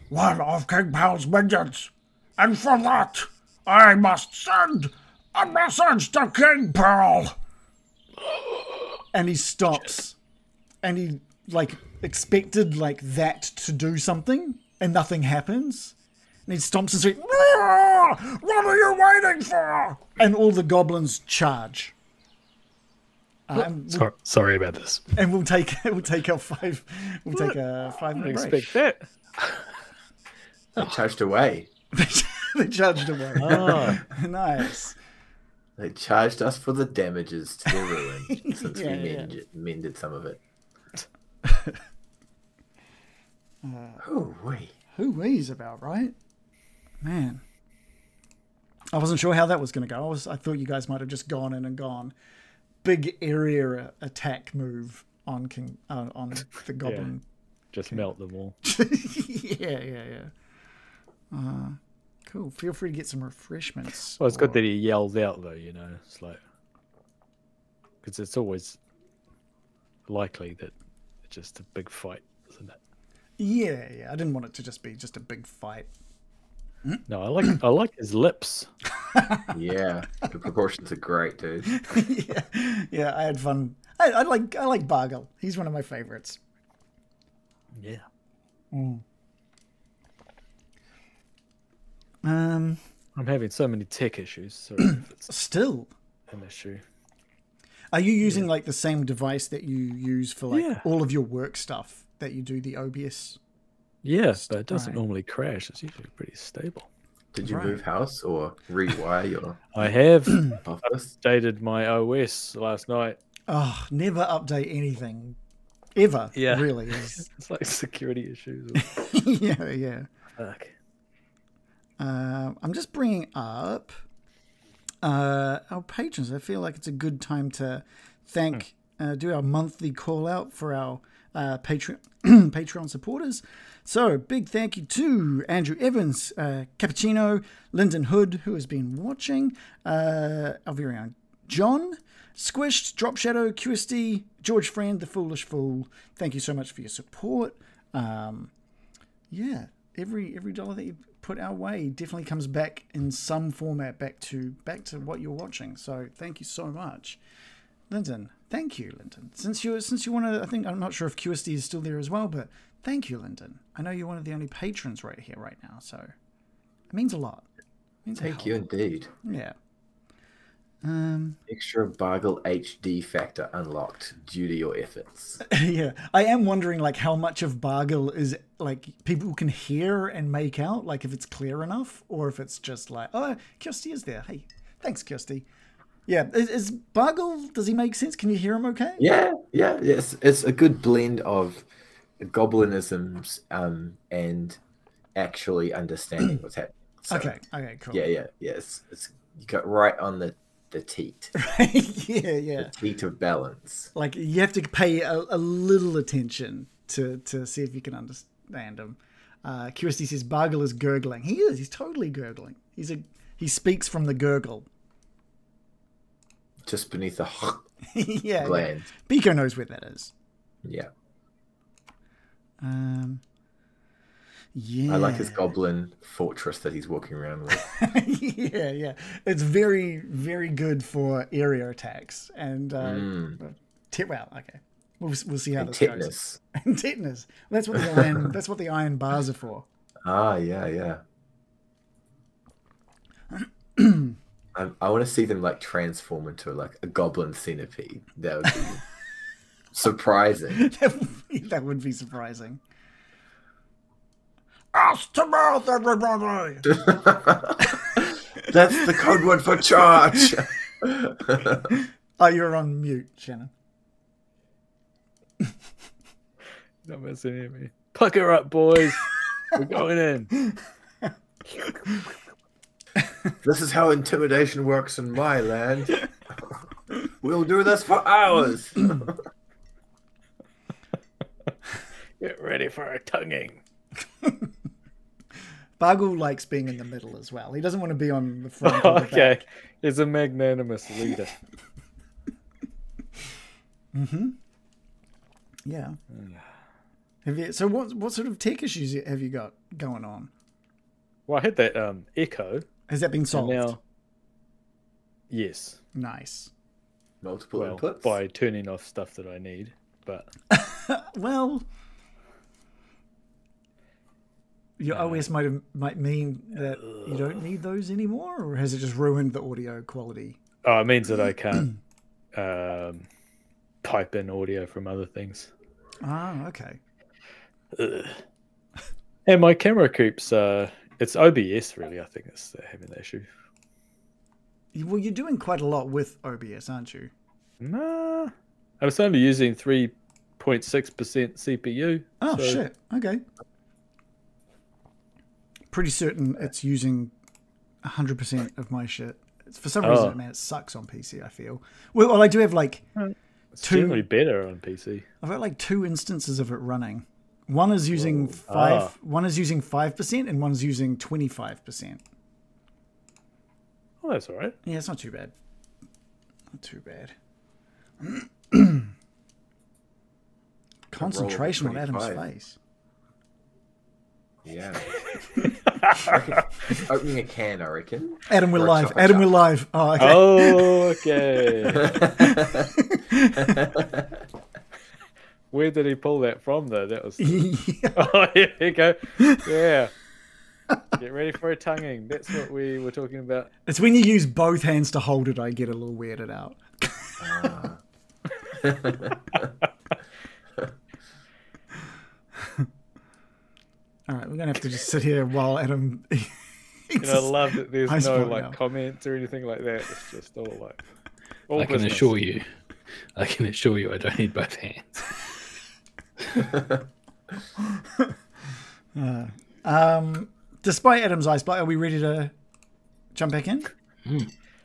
one of King Pal's minions. And for that, I must send a message to King Pal. And he stops, and he expected that to do something, and nothing happens. And he stomps and says, What are you waiting for? and all the goblins charge. Sorry about this. And we'll take a 5 minute break. Expect that. they charged away. They charged away. Oh. Nice. They charged us for the damages to their ruin since Yeah, we mended some of it. Oh, wait. Who he's about, right? Man. I wasn't sure how that was going to go. I thought you guys might have just gone in and gone. Big area attack move on the goblin. Just melt them all. Yeah. Cool. Feel free to get some refreshments. Well, it's good that he yells out, though, It's like... Because it's always likely that it's just a big fight, isn't it? Yeah. I didn't want it to just be just a big fight. No, I like his lips. Yeah, the proportions are great, dude. Yeah, I had fun. I like Bargle. He's one of my favorites. Yeah. Um, I'm having so many tech issues. Sorry if it's still, an issue. are you using the same device that you use for Yeah. all of your work stuff that you do the OBS? Yes, but it doesn't Right. normally crash. It's usually pretty stable. Did you Right. move house or rewire your I have office? updated my OS last night. Oh, never update anything, ever. Yeah. Really. It's like security issues. Yeah. Fuck. I'm just bringing up our patrons. I feel like it's a good time to do our monthly call out for our Patreon supporters. So big thank you to Andrew Evans, Cappuccino, Lyndon Hood, who has been watching, our very own John, Squished, Drop Shadow, QSD, George Friend, The Foolish Fool. Thank you so much for your support. Yeah, every dollar that you put our way definitely comes back in some format back to what you're watching. So thank you so much, Lyndon. Thank you, Lyndon. Since you want to, I think I'm not sure if QSD is still there as well, but thank you, Lyndon. I know you're one of the only patrons right here right now, so it means a lot. It means a Thank hell you of a lot. indeed. Yeah. Extra Bargle HD factor unlocked due to your efforts. Yeah, I am wondering how much of Bargle is people can hear and make out, if it's clear enough, or if it's just oh, Kirsty is there. Hey, thanks, Kirsty. Yeah, is Bargle? Does he make sense? Can you hear him okay? Yes. It's a good blend of goblinisms and actually understanding what's happening. So, Okay, cool. Yeah. Yes, it's you got right on the teat. Yeah. The teat of balance. You have to pay a little attention to see if you can understand him. Kirsty says Bargle is gurgling. He is. He's totally gurgling. He speaks from the gurgle. just beneath the yeah. gland. Biko knows where that is. Yeah. Yeah. I like his goblin fortress that he's walking around with. yeah. It's very, very good for area attacks. And, well, okay. We'll see how And this tetanus. goes. And tetanus. That's what the iron bars are for. Ah, yeah. I want to see them like transform into like a goblin centipede. That would be surprising. That would be surprising. Ass to mouth, everybody! That's the code word for charge. Oh, you're on mute, Shannon. Not messing at me. Pucker up, boys. We're going in. This is how intimidation works in my land. We'll do this for hours. Get ready for a tonguing. Bargle likes being in the middle as well. He doesn't want to be on the front. Or the Okay. back. He's a magnanimous leader. Yeah. So what sort of tech issues have you got going on? Well, I had that echo. Has that been And solved? now, yes. Nice. Multiple Well, inputs. by turning off stuff that I need. But Well, your OS might mean that you don't need those anymore, or has it just ruined the audio quality? oh, it means that I can't pipe in audio from other things. Ah, okay. And my camera keeps it's OBS really. I think it's having the issue. Well, you're doing quite a lot with OBS, aren't you? Nah, I was only using 3.6% CPU. Oh so- shit. Okay. Pretty certain it's using 100% of my shit. For some reason, man, it sucks on PC. I feel. Well, I do have like It's generally better on PC. I've got like 2 instances of it running. One is using 5%, and one's using 25%. Oh, that's all right. Yeah, it's not too bad. Not too bad. Concentration on Adam's 25. face. Yeah. It's opening a can, I reckon. Adam, we're Or a live. chocolate Adam, chip. we're live. Oh, okay. Oh, okay. Where did he pull that from, though? That was. Yeah. Oh, here you go. Yeah. Get ready for a tonguing. That's what we were talking about. It's when you use both hands to hold it, I get a little weirded out. All right, we're gonna have to just sit here while Adam. And I love that there's Ice no block like now. comments or anything like that. It's just all like. All I can business. assure you, I don't need both hands. Despite Adam's ice block, are we ready to jump back in?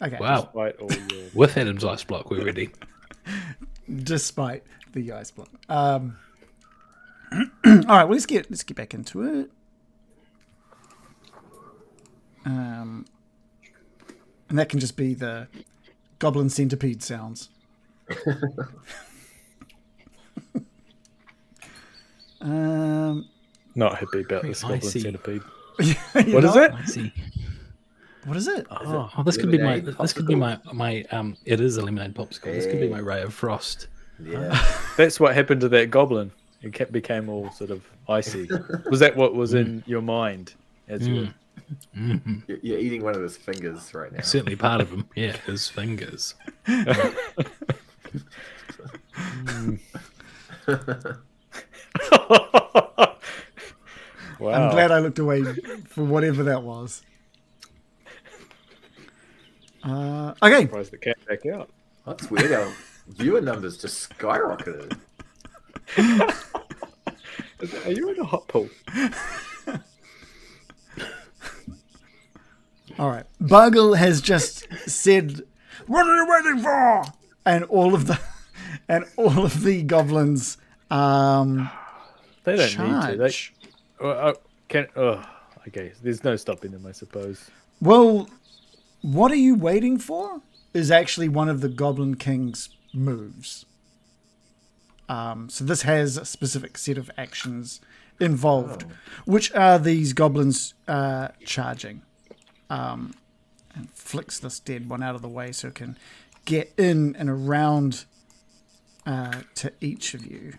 Okay. Wow. Despite all your... With Adam's ice block, we're ready. Despite the ice block. All right. Well, let's get back into it. And that can just be the goblin centipede sounds. Not happy about this I goblin see. centipede. You What is know? it? I see. What is it? Oh, this could be my. lemonade This could be popsicle? my. It is a lemonade popsicle. This could be my ray of frost. Yeah. That's what happened to that goblin. It became all sort of icy. Was that what was in your mind as you were... You're eating one of his fingers right now. Certainly part of him. Yeah, his fingers. Wow. I'm glad I looked away for whatever that was. Okay. Surprised the cat back out. That's weird. Our viewer numbers just skyrocketed. Are you in a hot pool? All right. Bargle has just said, What are you waiting for? and all of the goblins They don't charge. need to. Okay, there's no stopping them, I suppose. Well, what are you waiting for? is actually one of the Goblin King's moves. So this has a specific set of actions involved, which are these goblins charging. And flicks this dead one out of the way so it can get in and around to each of you.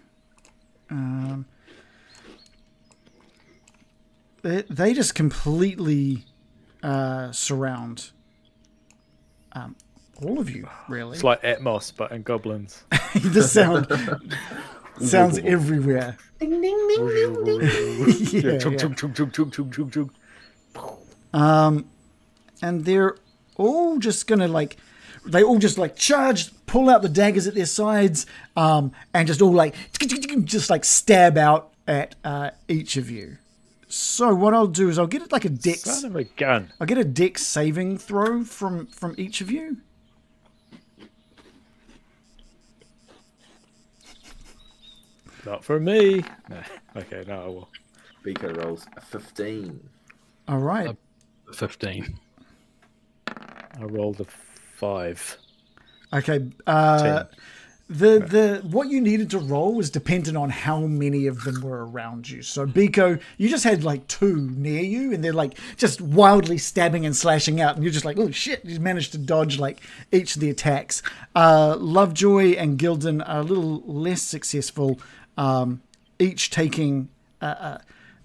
They just completely surround all of you, really. It's like Atmos, but in goblins. The sounds everywhere. Ding, ding, ding, ding, ding. Yeah, Chug, yeah. chug, chug, chug, chug, chug, chug, chug. And they're all just gonna they all just charge, pull out the daggers at their sides, and just all just stab out at each of you. So what I'll do is I'll get a dex. Son of a gun. I'll get a dex saving throw from each of you. Not for me. No. Okay, no, I will. Biko rolls a 15. All right. 15. I rolled a 5. Okay. 10. The what you needed to roll was dependent on how many of them were around you. So Biko, you just had 2 near you, and they're just wildly stabbing and slashing out, and you're just oh shit! You managed to dodge each of the attacks. Lovejoy and Gildan are a little less successful, each taking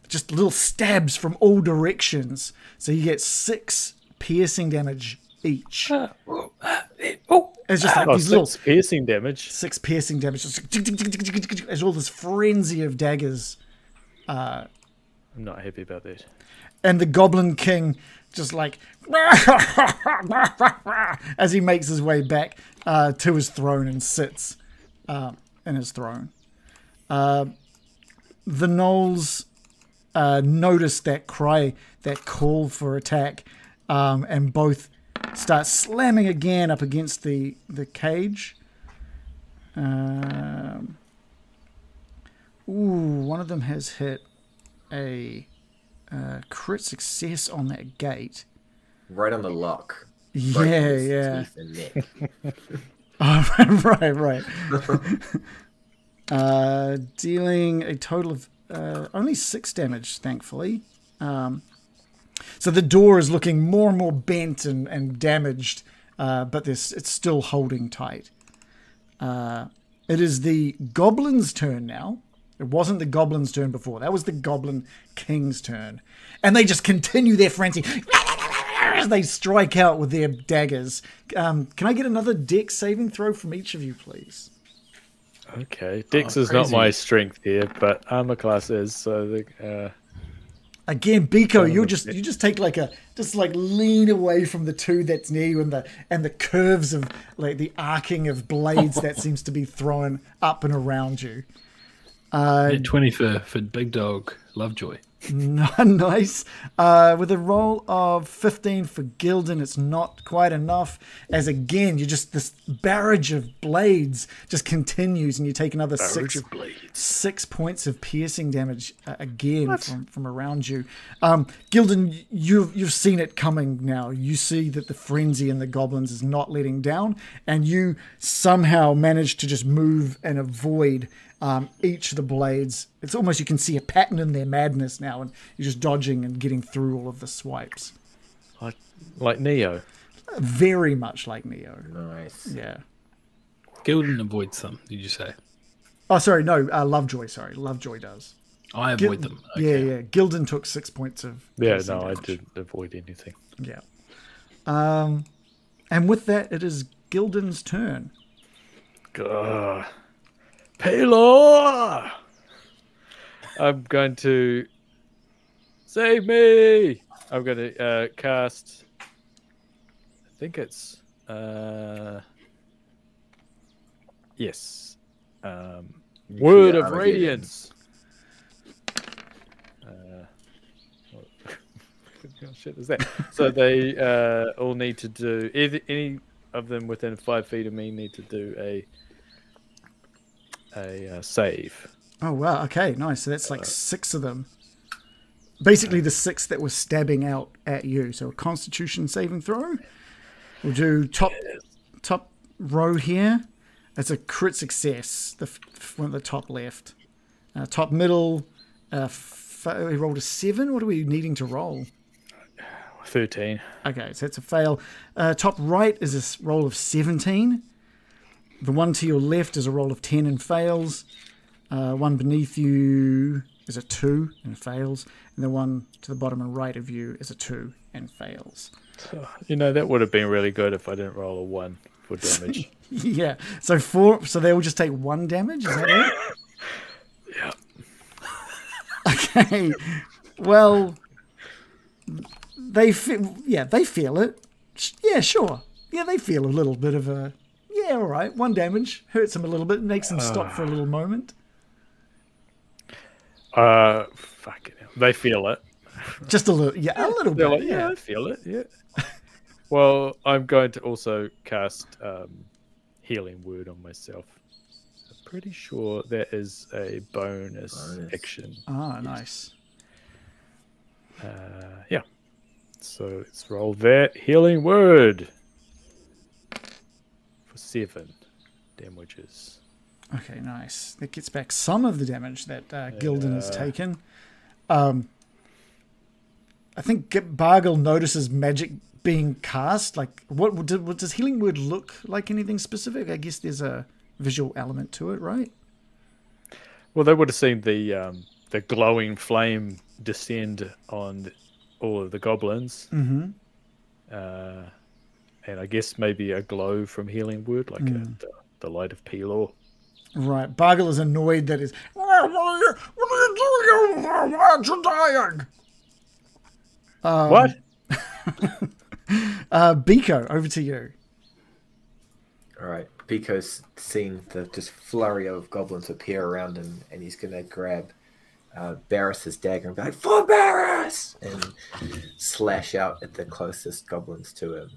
just little stabs from all directions. So you get 6 piercing damage each. It's just these little piercing damage. 6 piercing damage. There's all this frenzy of daggers. I'm not happy about that. And the Goblin King just as he makes his way back to his throne and sits in his throne. The gnolls notice that cry, that call for attack, and both start slamming again up against the cage. One of them has hit a crit success on that gate. Right on the lock. Yeah. Teeth and neck. Oh, right. Dealing a total of only 6 damage, thankfully. So the door is looking more and more bent and damaged, but it's still holding tight. It is the goblin's turn now. It wasn't the goblin's turn before. That was the Goblin King's turn. And they just continue their frenzy. They strike out with their daggers. Can I get another dex saving throw from each of you, please? Okay, Dex is not my strength here, but armor class is. So again, Biko, you just take lean away from the 2 that's near you, and the curves of the arcing of blades that seems to be thrown up and around you. 20 for Big Dog Lovejoy. Nice. With a roll of 15 for Gildan, it's not quite enough. As again, this barrage of blades just continues, and you take another 6 points of piercing damage again from around you. Gildan, you've seen it coming now. You see that the frenzy in the goblins is not letting down, and you somehow manage to just move and avoid each of the blades. It's almost, you can see a pattern in their madness now, and you're just dodging and getting through all of the swipes. Like Neo. Very much like Neo. Nice. Yeah. Gildan avoids them, did you say? Oh, sorry, no, Lovejoy, sorry. Lovejoy does. I avoid them. Okay. Yeah. Gildan took 6 points of piercing damage. I didn't avoid anything. Yeah. And with that, it is Gildan's turn. Paylor! I'm going to save me. I'm going to cast. I think it's yes. Word of Radiance. What shit is that? So they all need to do. Any of them within 5 feet of me need to do a save. Oh wow! Okay, nice. So that's 6 of them. Basically, the 6 that were stabbing out at you. So a Constitution saving throw. We'll do top row here. It's a crit success. One at the top left. Top middle, we rolled a 7. What are we needing to roll? 13. Okay, so it's a fail. Top right is a roll of 17. The one to your left is a roll of 10 and fails. One beneath you is a 2 and fails. And the one to the bottom and right of you is a 2 and fails. That would have been really good if I didn't roll a 1 for damage. Yeah. So they will just take 1 damage, is that it? Yeah. Okay. Well, they feel it. Yeah, sure. Yeah, they feel a little bit of a... Yeah, all right. 1 damage. Hurts them a little bit. Makes them stop for a little moment. Fucking hell. They feel it. Just a little. Yeah, a little bit. Yeah, I feel it. Yeah. Well, I'm going to also cast Healing Word on myself. I'm pretty sure that is a bonus action. Ah, nice. Yeah. So let's roll that Healing Word for 7 damages. Okay, nice. That gets back some of the damage that Gildan has taken. I think Bargle notices magic being cast. Like, what does Healing Word look like? Anything specific? I guess there's a visual element to it, right? Well, they would have seen the glowing flame descend on all of the goblins. Mm-hmm. And I guess maybe a glow from Healing Word, like the light of Pelor. Right. Bargle is annoyed that What are you doing over there? Why aren't you dying? What? Biko, over to you. All right. Pico's seen the just flurry of goblins appear around him, and he's going to grab Barris's dagger and be like, "For Barris!" and slash out at the closest goblins to him.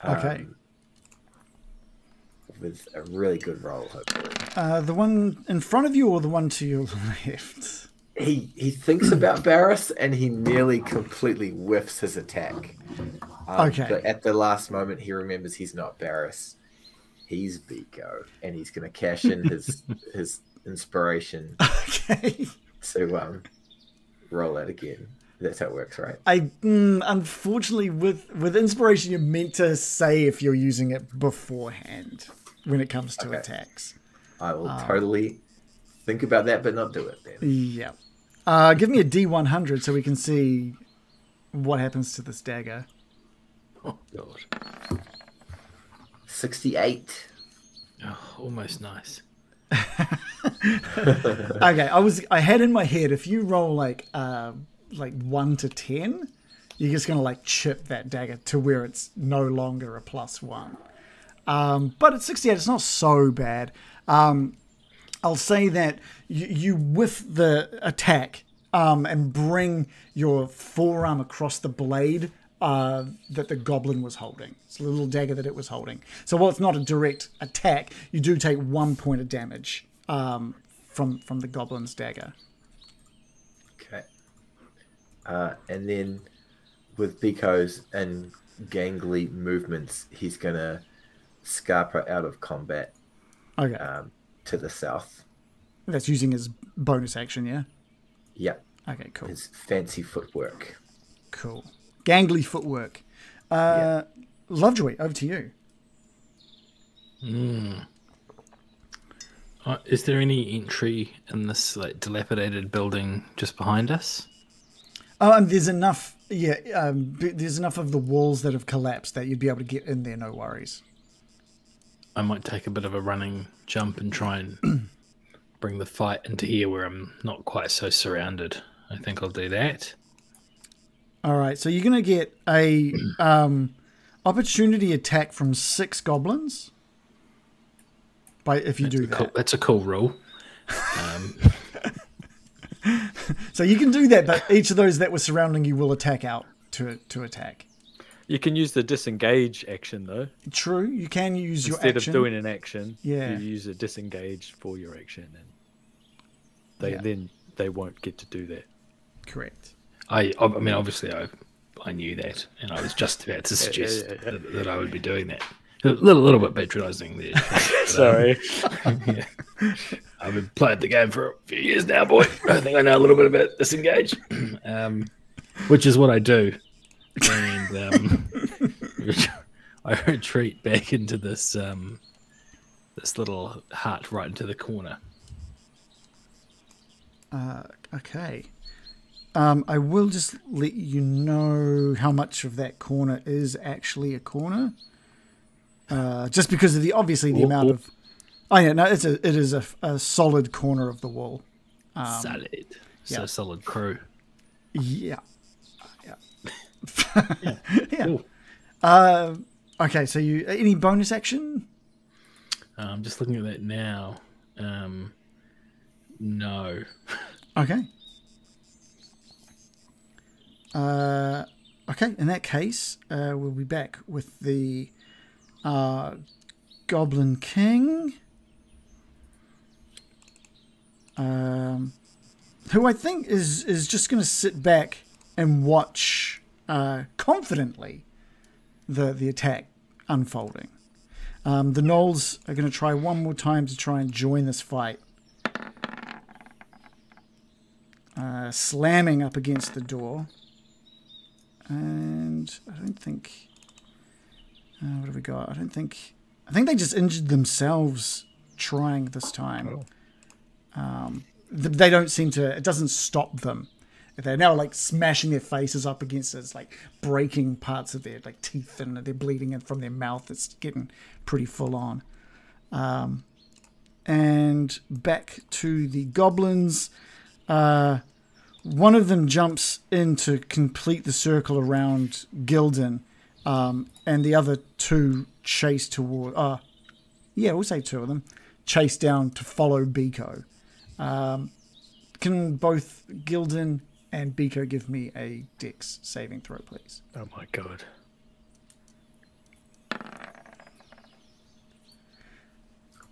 Okay. With a really good roll, hopefully. The one in front of you or the one to your left? He thinks about Barris and he nearly completely whiffs his attack. Okay. But at the last moment, he remembers he's not Barris. He's Vico, and he's going to cash in his inspiration. Okay. So roll that again. That's how it works, right? Unfortunately, with inspiration, you're meant to say if you're using it beforehand when it comes to attacks. I will totally think about that, but not do it then. Yeah. Give me a D100 so we can see what happens to this dagger. Oh, God. 68. Oh, almost nice. Okay, I had in my head, if you roll like 1 to 10, you're just gonna like chip that dagger to where it's no longer a +1. But at 68, it's not so bad. I'll say that you whiff the attack and bring your forearm across the blade that the goblin was holding. It's a little dagger that it was holding. So while it's not a direct attack, you do take 1 point of damage from the goblin's dagger. Okay. And then with Biko's and gangly movements, he's going to Scarpa out of combat to the south. That's using his bonus action, yeah? Yep. Okay, cool. His fancy footwork. Cool. Gangly footwork. Lovejoy, over to you. Is there any entry in this like dilapidated building just behind us? Oh, and there's enough. Yeah, there's enough of the walls that have collapsed that you'd be able to get in there, no worries. I might take a bit of a running jump and try and bring the fight into here where I'm not quite so surrounded. I think I'll do that. All right, so you're going to get a opportunity attack from 6 goblins. If you do that. That's a cool rule. So you can do that, but each of those that were surrounding you will attack out to attack. You can use the disengage action, though. True, you can use your action. Instead of doing an action, yeah. You use a disengage for your action, and then they won't get to do that. Correct. I mean, obviously, I knew that, and I was just about to suggest that I would be doing that. A little bit patronizing there. Sorry. Yeah. I've been playing the game for a few years now, boy. I think I know a little bit about disengage, which is what I do. And I retreat back into this this little hut right into the corner. Okay. I will just let you know how much of that corner is actually a corner. Just because of the amount of. Oh yeah, no, it is a solid corner of the wall. Solid, so yeah. solid crew. Yeah. Yeah. Yeah. Cool. Okay, so you any bonus action? I'm just looking at that now. No. Okay. Okay, in that case, we'll be back with the Goblin King. Who I think is just going to sit back and watch confidently the attack unfolding. The Gnolls are going to try one more time to try and join this fight. Slamming up against the door. And I don't think... what have we got? I think they just injured themselves trying this time. They don't seem to... It doesn't stop them. They're now like smashing their faces up against it. It's like breaking parts of their like teeth, and they're bleeding in from their mouth. It's getting pretty full on. And back to the goblins. One of them jumps in to complete the circle around Gildan, and the other two chase toward... we'll say two of them. Chase down to follow Biko. Can both Gildan and Biko give me a Dex saving throw, please? Oh my god.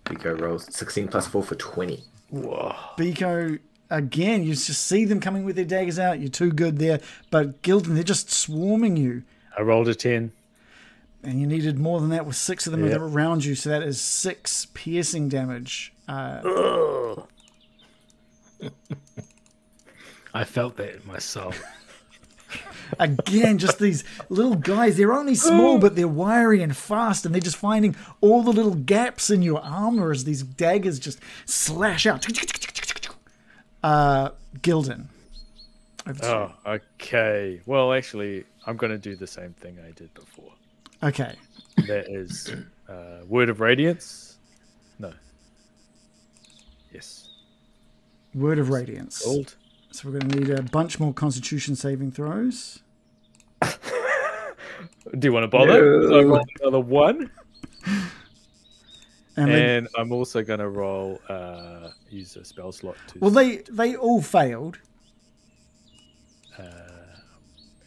Biko rolls 16 plus 4 for 20. Whoa. Biko, again, you just see them coming with their daggers out. You're too good there. But Gildan, they're just swarming you. I rolled a 10. And you needed more than that with 6 of them around you. So that is 6 piercing damage. I felt that in my soul. Again, just these little guys. They're only small, but they're wiry and fast, and they're just finding all the little gaps in your armor as these daggers just slash out. Gildan. Oh, okay. Well, actually, I'm going to do the same thing I did before. Okay. That is Word of Radiance. No. Yes. Word of Radiance. Gold. So we're going to need a bunch more Constitution saving throws. Do you want to bother? No. I rolled another 1. And I'm also going to roll, use a spell slot to... well, they all failed.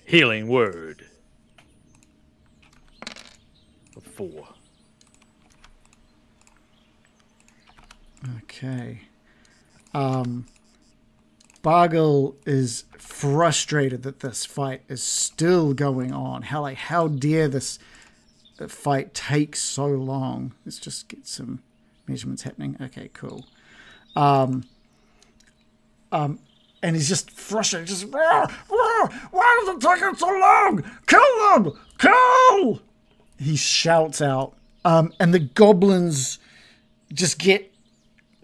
Healing Word. 4. Okay. Bargle is frustrated that this fight is still going on. How dare this fight take so long? Let's just get some measurements happening. Okay, cool. And he's just frustrated. Just, why is it taking so long? Kill them! Kill! He shouts out. And the goblins just get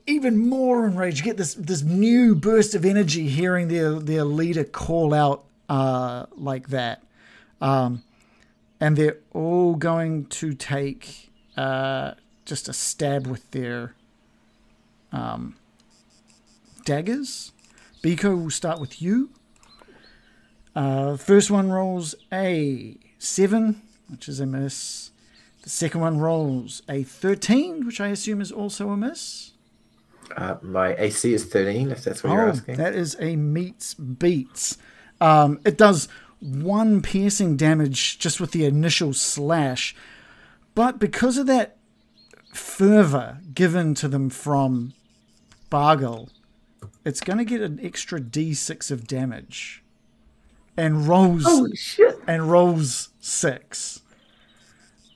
even more enraged. You get this new burst of energy hearing their leader call out like that. And they're all going to take just a stab with their daggers. Biko, will start with you. First one rolls a 7, which is a miss. The second one rolls a 13, which I assume is also a miss. My AC is 13, if that's what you're asking. That is a meets beats. It does 1 piercing damage just with the initial slash. But because of that fervor given to them from Bargle, it's going to get an extra D6 of damage. And rolls 6.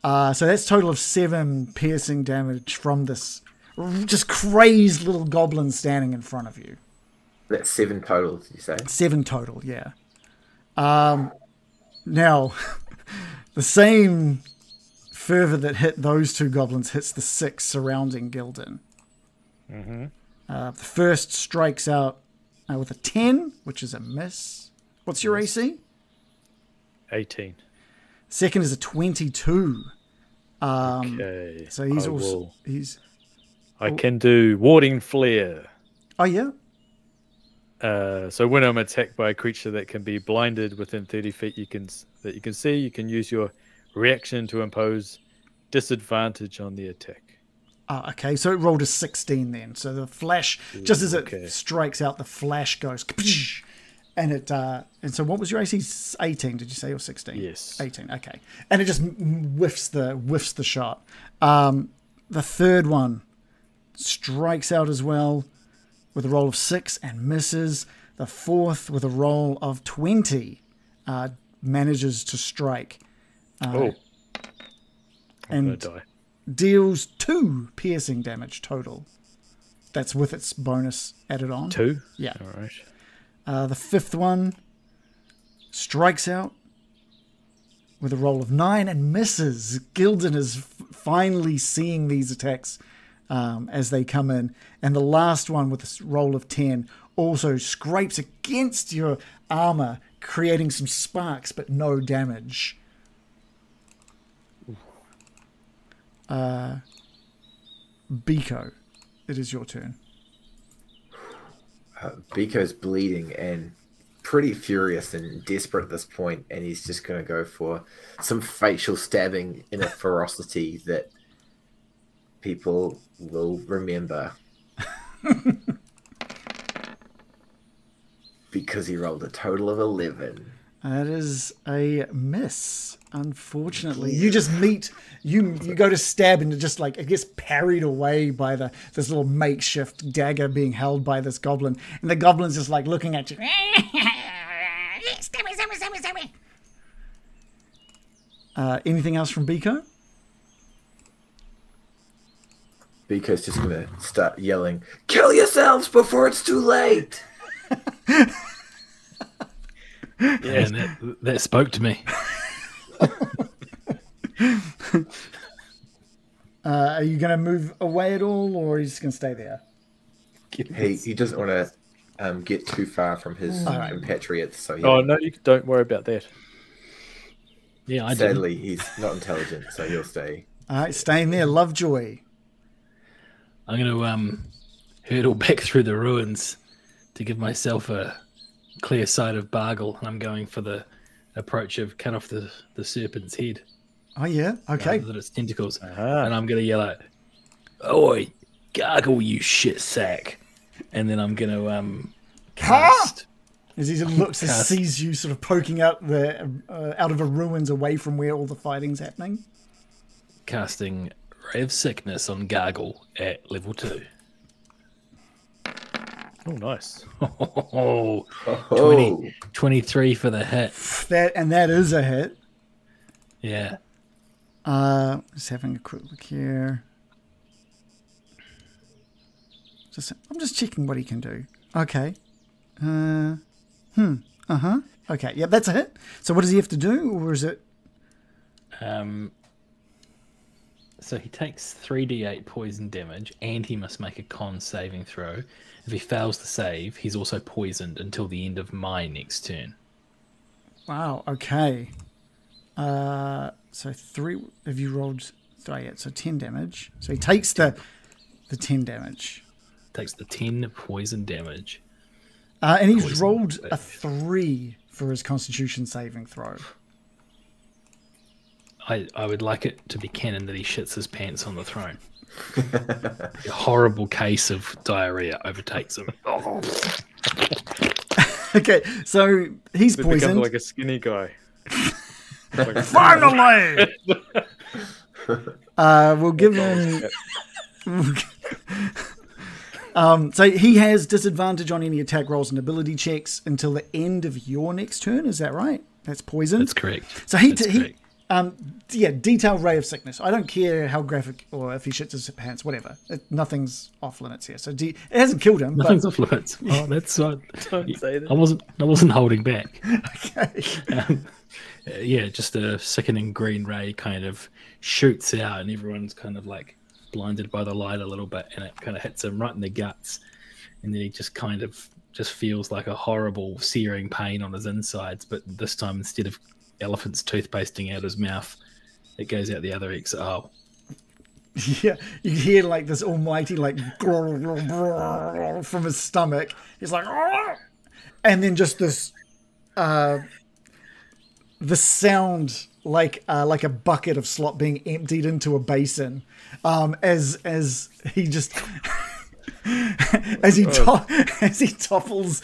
So that's total of 7 piercing damage from this just crazed little goblin standing in front of you. That's 7 total, did you say? 7 total, yeah. Now, the same fervor that hit those 2 goblins hits the 6 surrounding Gildan. Mm-hmm. The first strikes out with a 10, which is a miss. What's your AC? 18. Second is a 22. Okay. So he's I can do warding flare. Oh yeah. So when I'm attacked by a creature that can be blinded within 30 feet, you can see, you can use your reaction to impose disadvantage on the attack. Oh, okay, so it rolled a 16 then. So the flash, just as it strikes out, the flash goes, and it. And so, what was your AC? 18? Did you say, or 16? Yes, 18. Okay, and it just whiffs the shot. The third one strikes out as well with a roll of 6 and misses. The fourth, with a roll of 20, manages to strike. I'm gonna and die. Deals 2 piercing damage total. That's with its bonus added on. 2? Yeah. All right. The fifth one strikes out with a roll of 9 and misses. Gildan is finally seeing these attacks as they come in. And the last one with a roll of 10 also scrapes against your armor, creating some sparks but no damage. Biko, it is your turn. Biko's bleeding and pretty furious and desperate at this point, and he's just going to go for some facial stabbing in a ferocity that people will remember. Because he rolled a total of 11. That is a miss, unfortunately. You just meet, you go to stab and just like, it gets parried away by this little makeshift dagger being held by this goblin. And the goblin's just like looking at you. Stab me. Anything else from Biko? Biko's just going to start yelling, "Kill yourselves before it's too late!" Yeah, and that spoke to me. Are you going to move away at all, or are you just going to stay there? He doesn't want to get too far from his compatriots. So no, you don't worry about that. Yeah, I sadly, he's not intelligent, so he'll stay. All right, staying there. Lovejoy. I'm going to hurtle back through the ruins to give myself a clear sight of Bargle, and I'm going for the approach of cut off the serpent's head. Oh yeah, okay. Rather than its tentacles. And I'm going to yell out, "Oi, gargle, you shit sack!" And then I'm going to cast. As he looks and sees you sort of poking out out of the ruins away from where all the fighting's happening. Casting Ray of Sickness on Gargle at level 2. Oh, nice. 23 for the hit. That is a hit. Yeah. Just having a quick look here. I'm just checking what he can do. Okay. Okay. Yeah, that's a hit. So what does he have to do, or is it? So he takes 3d8 poison damage, and he must make a con saving throw. If he fails to save, he's also poisoned until the end of my next turn. Wow. Okay. So 3. Have you rolled 3 yet? So 10 damage. So he takes the 10 damage. Takes the 10 poison damage. And he's rolled a 3 for his Constitution saving throw. I would like it to be canon that he shits his pants on the throne. A horrible case of diarrhea overtakes him. Okay, so he's It poisoned. becomes like a skinny guy. Finally! We'll give him. So he has disadvantage on any attack rolls and ability checks until the end of your next turn. Is that right? That's poison. That's correct. So Yeah, detailed ray of sickness. I don't care how graphic or if he shits his pants, whatever. Nothing's off limits here. So it hasn't killed him. Nothing's off limits. Oh, that's Don't say that. I wasn't holding back. Okay. Yeah, just a sickening green ray kind of shoots out, and everyone's kind of like blinded by the light a little bit, and it kind of hits him right in the guts, and then he just kind of just feels like a horrible searing pain on his insides, but this time instead of elephant's tooth pasting out his mouth, it goes out the other exit hole. Yeah, you hear like this almighty like from his stomach. He's like, and then just this the sound like a bucket of slop being emptied into a basin, as he just as he topples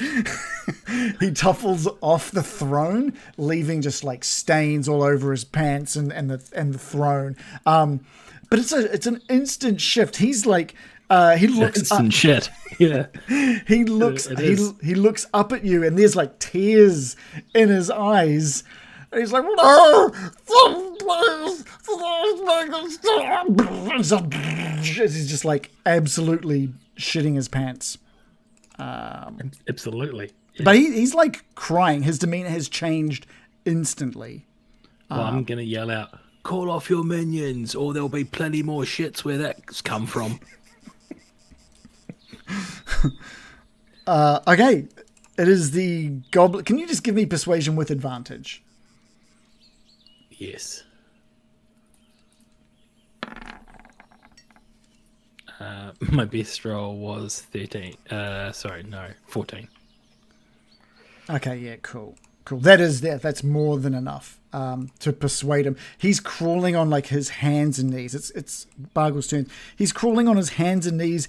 off the throne, leaving just like stains all over his pants and the throne. But it's an instant shift. He's like he looks instant up, shit. Yeah. he looks up at you, and there's like tears in his eyes. And he's like, no, please, make it stop. He's just like absolutely shitting his pants. Absolutely. Yeah. But he's like crying. His demeanor has changed instantly. Well, I'm going to yell out, call off your minions, or there'll be plenty more shits where that's come from. Okay. It is the goblin. Can you just give me persuasion with advantage? Yes. My best roll was 13. 14. Okay, yeah, cool. That's more than enough to persuade him. He's crawling on like his hands and knees. It's Bargle's turn. He's crawling on his hands and knees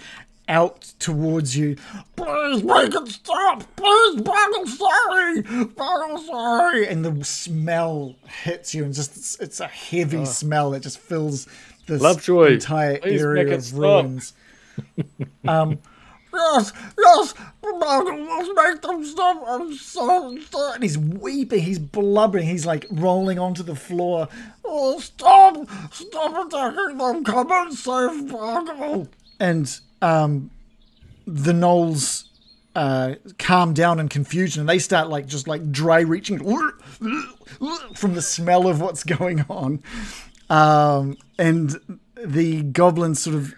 out towards you. Please make it stop! Please, Bargle, sorry! Bargle, sorry! And the smell hits you, and just it's a heavy smell that just fills this Lovejoy, entire please area make it of stop. ruins. Yes, Bargle, let's make them stop. I'm so sorry. And he's weeping, he's blubbering, he's like rolling onto the floor. Oh, stop attacking them, come and save Bargle. And the gnolls calm down in confusion, and they start like just like dry reaching from the smell of what's going on. And the goblins sort of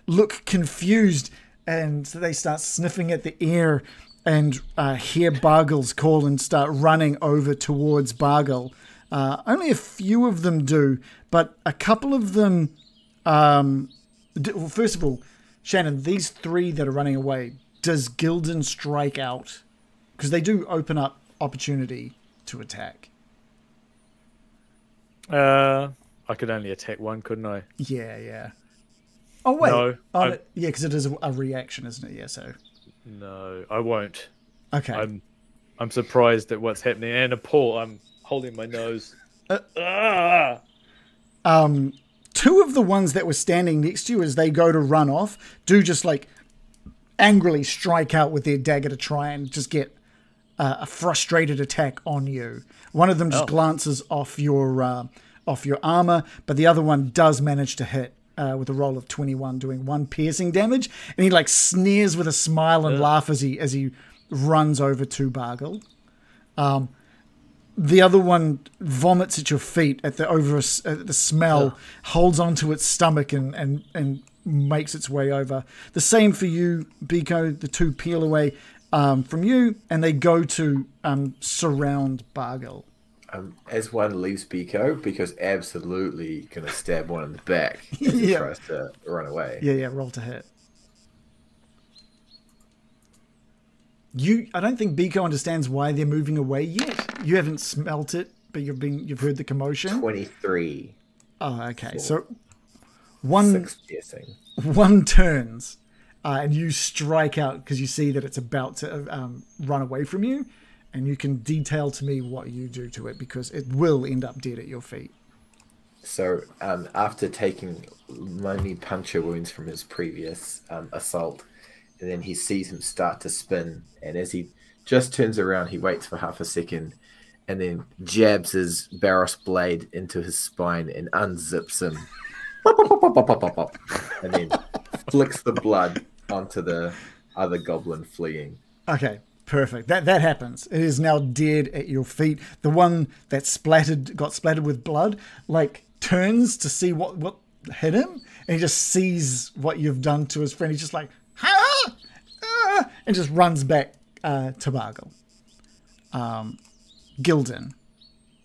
look confused, and so they start sniffing at the air and hear Bargle's call and start running over towards Bargle. Only a few of them do, but a couple of them... well, first of all, Shannon, these three that are running away, does Gildan strike out? Because they do open up opportunity to attack. I could only attack one, couldn't I? Yeah. Oh, wait. No. Yeah, because it is a reaction, isn't it? Yeah, so... No, I won't. Okay. I'm surprised at what's happening. And Paul, I'm holding my nose. Two of the ones that were standing next to you as they go to run off do just like angrily strike out with their dagger to try and just get a frustrated attack on you. One of them just glances off your armor, but the other one does manage to hit with a roll of 21, doing 1 piercing damage, and he like sneers with a smile and laugh as he runs over to Bargle. The other one vomits at your feet at the smell, holds onto its stomach and makes its way over. The same for you, Biko. The two peel away from you, and they go to surround Bargle. As one leaves Biko's absolutely going to stab one in the back as he tries to run away. Yeah, roll to hit. I don't think Biko understands why they're moving away yet. You haven't smelt it, but you've heard the commotion. 23. Oh, okay. 4. So one 6 piercing. One turns, and you strike out because you see that it's about to run away from you, and you can detail to me what you do to it because it will end up dead at your feet. So after taking many puncture wounds from his previous assault, and then he sees him start to spin, and as he just turns around, he waits for half a second, and then jabs his Barros blade into his spine and unzips him. Pop, pop, pop, pop, pop, pop, pop, and then flicks the blood onto the other goblin fleeing. Okay, perfect. That happens. It is now dead at your feet. The one that got splattered with blood, like turns to see what hit him, and he just sees what you've done to his friend. He's just like, ha! And just runs back to Bargle. Gildan.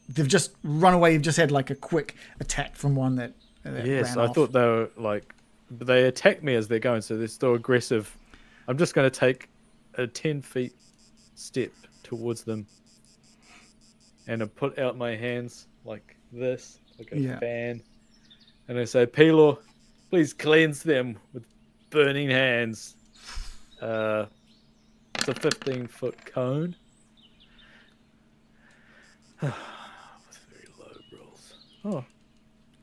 They've just run away. You've just had like a quick attack from one that Yes, ran I off. thought they were like, they attack me as they're going, so they're still aggressive. I'm just going to take a 10 feet step towards them, and I put out my hands like this, like a fan, and I say, Pelor, please cleanse them with burning hands. It's a 15-foot cone. With very low rolls.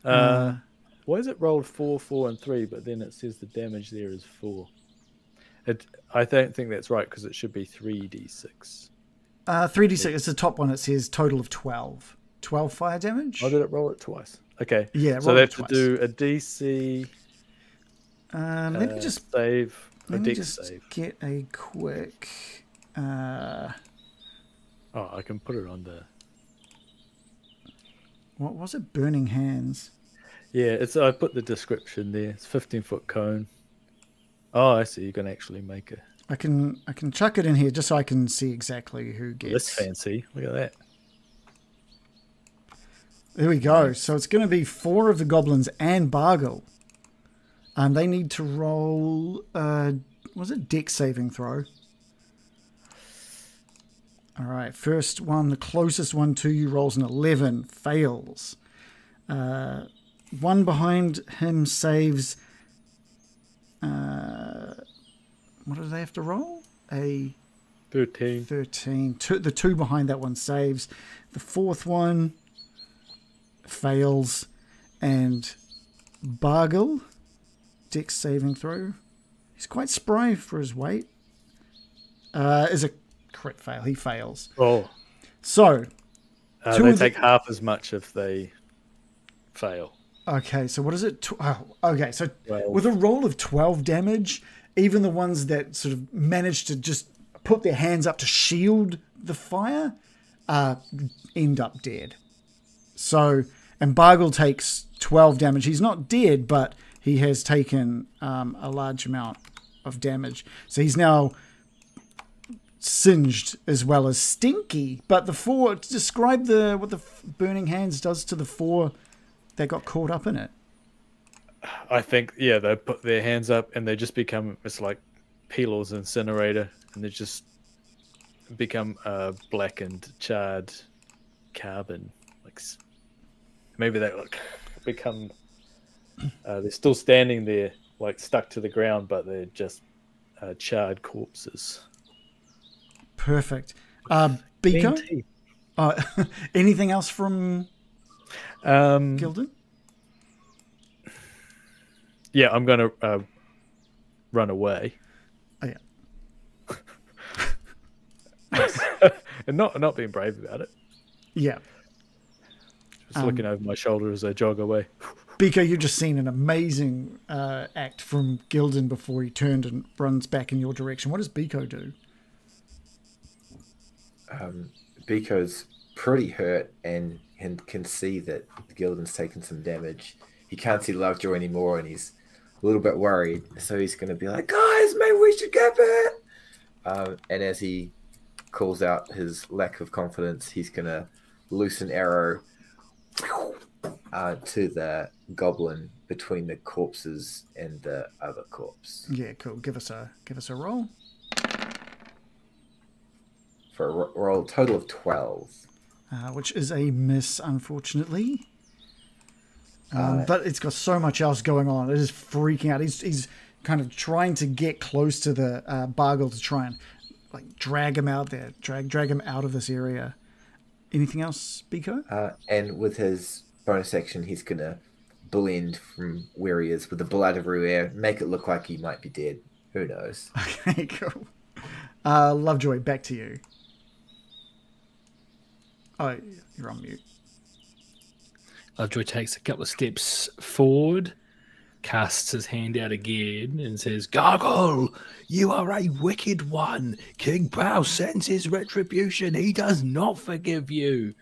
Oh. Why is it rolled 4, 4, and 3, but then it says the damage there is 4? I don't think that's right, because it should be 3d6. 3d6. It's the top one. It says total of 12. 12 fire damage. Oh, did it roll it twice? Okay. Yeah, so roll they it have twice. to do a DC Let me just save. A let me dex just save. get a quick. Oh, I can put it on the... What was it? Burning hands. Yeah, I put the description there. It's 15-foot cone. Oh, I see. You can actually make it. I can chuck it in here just so I can see exactly who gets. That's fancy. Look at that. There we go. So it's going to be 4 of the goblins and Bargle. And they need to roll, was it dex saving throw? All right, first one, the closest one to you rolls an 11, fails. One behind him saves, what do they have to roll? A 13. 13. The 2 behind that one saves. The 4th one fails. And Bargle, dex saving throw. He's quite spry for his weight. Is a crit fail. He fails. Oh. So, They take half as much if they fail. okay, so what is it? Okay, so 12. with a roll of 12 damage, even the ones that sort of manage to just put their hands up to shield the fire end up dead. So, and Bargle takes 12 damage. He's not dead, but he has taken a large amount of damage. So he's now singed as well as stinky. But the 4, describe what the burning hands does to the 4 that got caught up in it. I think, yeah, they put their hands up and they just become, it's like Pelor's incinerator, and they just become blackened, charred carbon. Like maybe they become, they're still standing there, like stuck to the ground, but they're just charred corpses. Perfect. Biko? Anything else from Gildan? Yeah, I'm going to run away. Oh, yeah. And not being brave about it. Yeah. Just looking over my shoulder as I jog away. Biko, you've just seen an amazing act from Gildan before he turned and runs back in your direction. What does Biko do? Biko's pretty hurt and can see that Gildan's taken some damage. He can't see Lovejoy anymore, and he's a little bit worried. So he's going to be like, guys, maybe we should get it. And as he calls out his lack of confidence, he's going to loose an arrow to the goblin between the corpses and the other corpse. Yeah, cool. Give us a roll. For a roll total of 12. Which is a miss, unfortunately. But it's got so much else going on. It is freaking out. He's kind of trying to get close to the Bargle to try and like drag him out there, drag him out of this area. Anything else, Biko? And with his bonus action, he's going to blend from where he is with the blood everywhere, make it look like he might be dead. Who knows? Okay, cool. Lovejoy, back to you. Oh, you're on mute. Lovejoy takes a couple of steps forward, casts his hand out again, and says, Gargle, you are a wicked one. King Bao sends his retribution. He does not forgive you.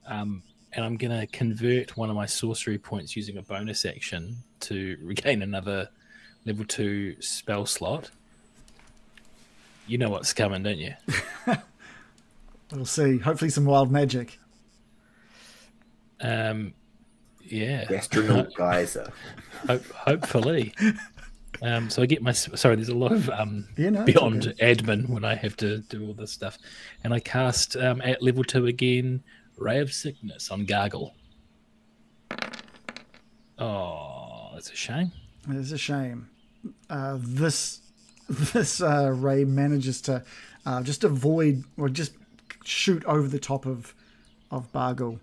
And I'm going to convert one of my sorcery points using a bonus action to regain another level 2 spell slot. You know what's coming, don't you? We'll see. Hopefully some wild magic. Yeah. Astronaut geyser. Hopefully. So I get my... Sorry, there's a lot of beyond admin when I have to do all this stuff. And I cast at level 2 again, Ray of Sickness on Gargle. Oh, that's a shame. It is a shame. This ray manages to just avoid or just shoot over the top of Bargle.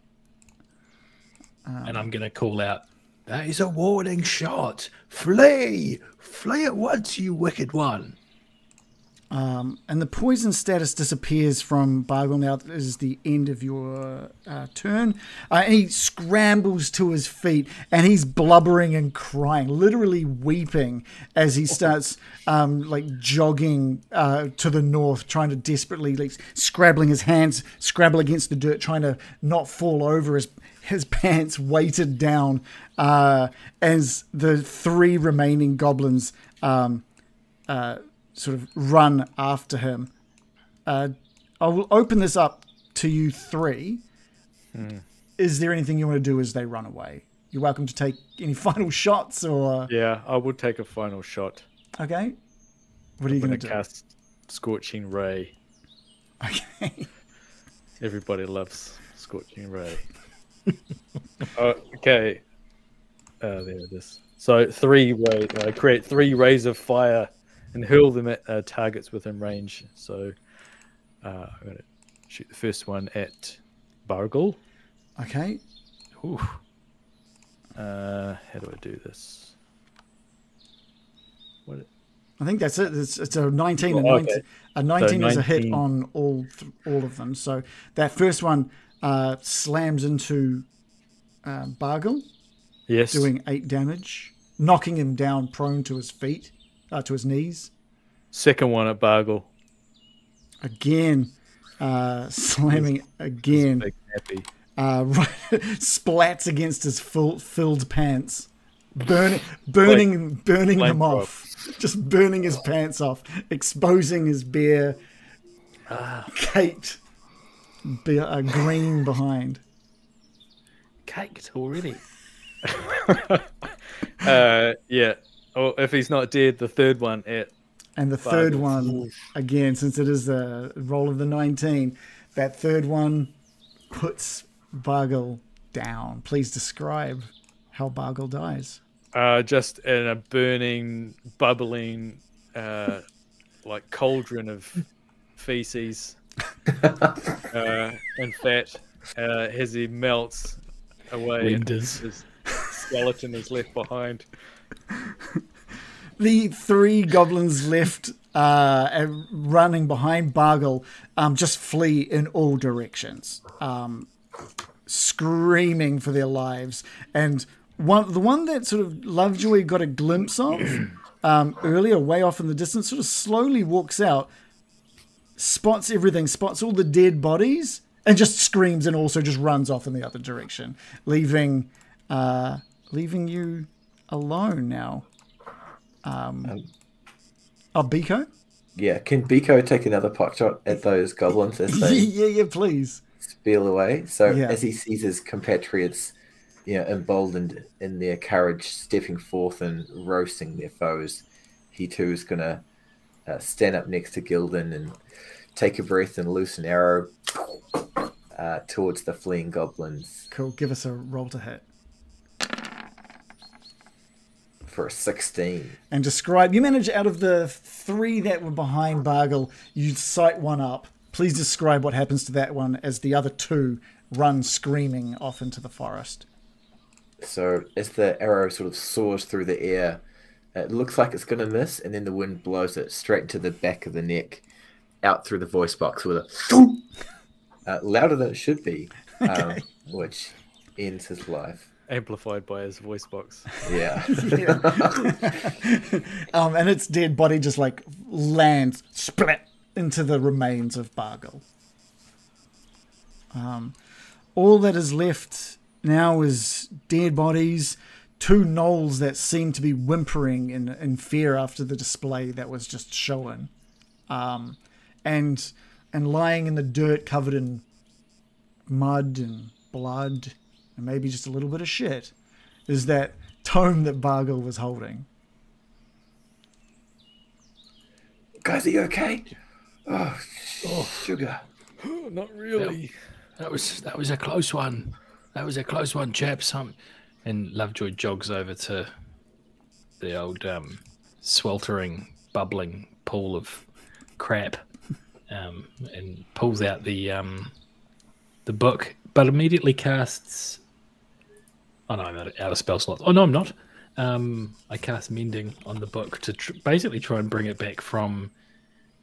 And I'm going to call out, that is a warning shot. Flee! Flee at once, you wicked one. And the poison status disappears from Bargle now. That is the end of your turn. And he scrambles to his feet and he's blubbering and crying, literally weeping as he starts jogging to the north, trying to desperately, scrabbling his hands, scrabble against the dirt, trying to not fall over his pants weighted down as the 3 remaining goblins sort of run after him. I will open this up to you 3. Is there anything you want to do as they run away? You're welcome to take any final shots or... Yeah, I would take a final shot. Okay. What are you going to do? Cast Scorching Ray. Okay. Everybody loves Scorching Ray. Okay. There it is. So 3 rays. I create 3 rays of fire and hurl them at targets within range. So I'm going to shoot the first one at Bargle. Okay. Ooh. How do I do this? I think that's it. It's a 19. A 19 is a hit on all of them. So that first one slams into Bargle. Yes. Doing 8 damage, knocking him down prone to his feet. To his knees. Second one at Bargle. Again, slamming again. Splats against his filled pants, burning them off. Just burning his pants off, exposing his bare, caked, green behind. Caked already. Yeah. Or if he's not dead, the third one at... And the third one, again, since it is the roll of the 19, that third one puts Bargle down. Please describe how Bargle dies. Just in a burning, bubbling, cauldron of feces and fat as he melts away. And his skeleton is left behind. The 3 goblins left running behind Bargle just flee in all directions, screaming for their lives. And the one that sort of Lovejoy got a glimpse of earlier, way off in the distance, sort of slowly walks out, spots everything, spots all the dead bodies, and just screams and also just runs off in the other direction, leaving you alone now. Biko? Yeah, can Biko take another pot shot at those goblins as they yeah, please spiel away? So as he sees his compatriots, emboldened in their courage, stepping forth and roasting their foes, he too is gonna stand up next to Gildan and take a breath and loose an arrow towards the fleeing goblins. Cool. Give us a roll to hit. For a 16. And describe, you manage out of the 3 that were behind Bargle, you sight one up. Please describe what happens to that one as the other 2 run screaming off into the forest. So as the arrow sort of soars through the air, it looks like it's going to miss, and then the wind blows it straight into the back of the neck, out through the voice box with a louder than it should be, Okay. which ends his life. Amplified by his voice box. Yeah. And its dead body just like lands splat into the remains of Bargle. All that is left now is dead bodies, 2 gnolls that seem to be whimpering in fear after the display that was just shown, and lying in the dirt covered in mud and blood and maybe just a little bit of shit is that tome that Bargle was holding. Guys, are you okay? Oh, sugar. Not really. That was a close one. That was a close one, chaps. And Lovejoy jogs over to the old sweltering, bubbling pool of crap, and pulls out the book, but immediately casts. Oh no, I'm out of spell slots. Oh no, I'm not. I cast Mending on the book to basically try and bring it back from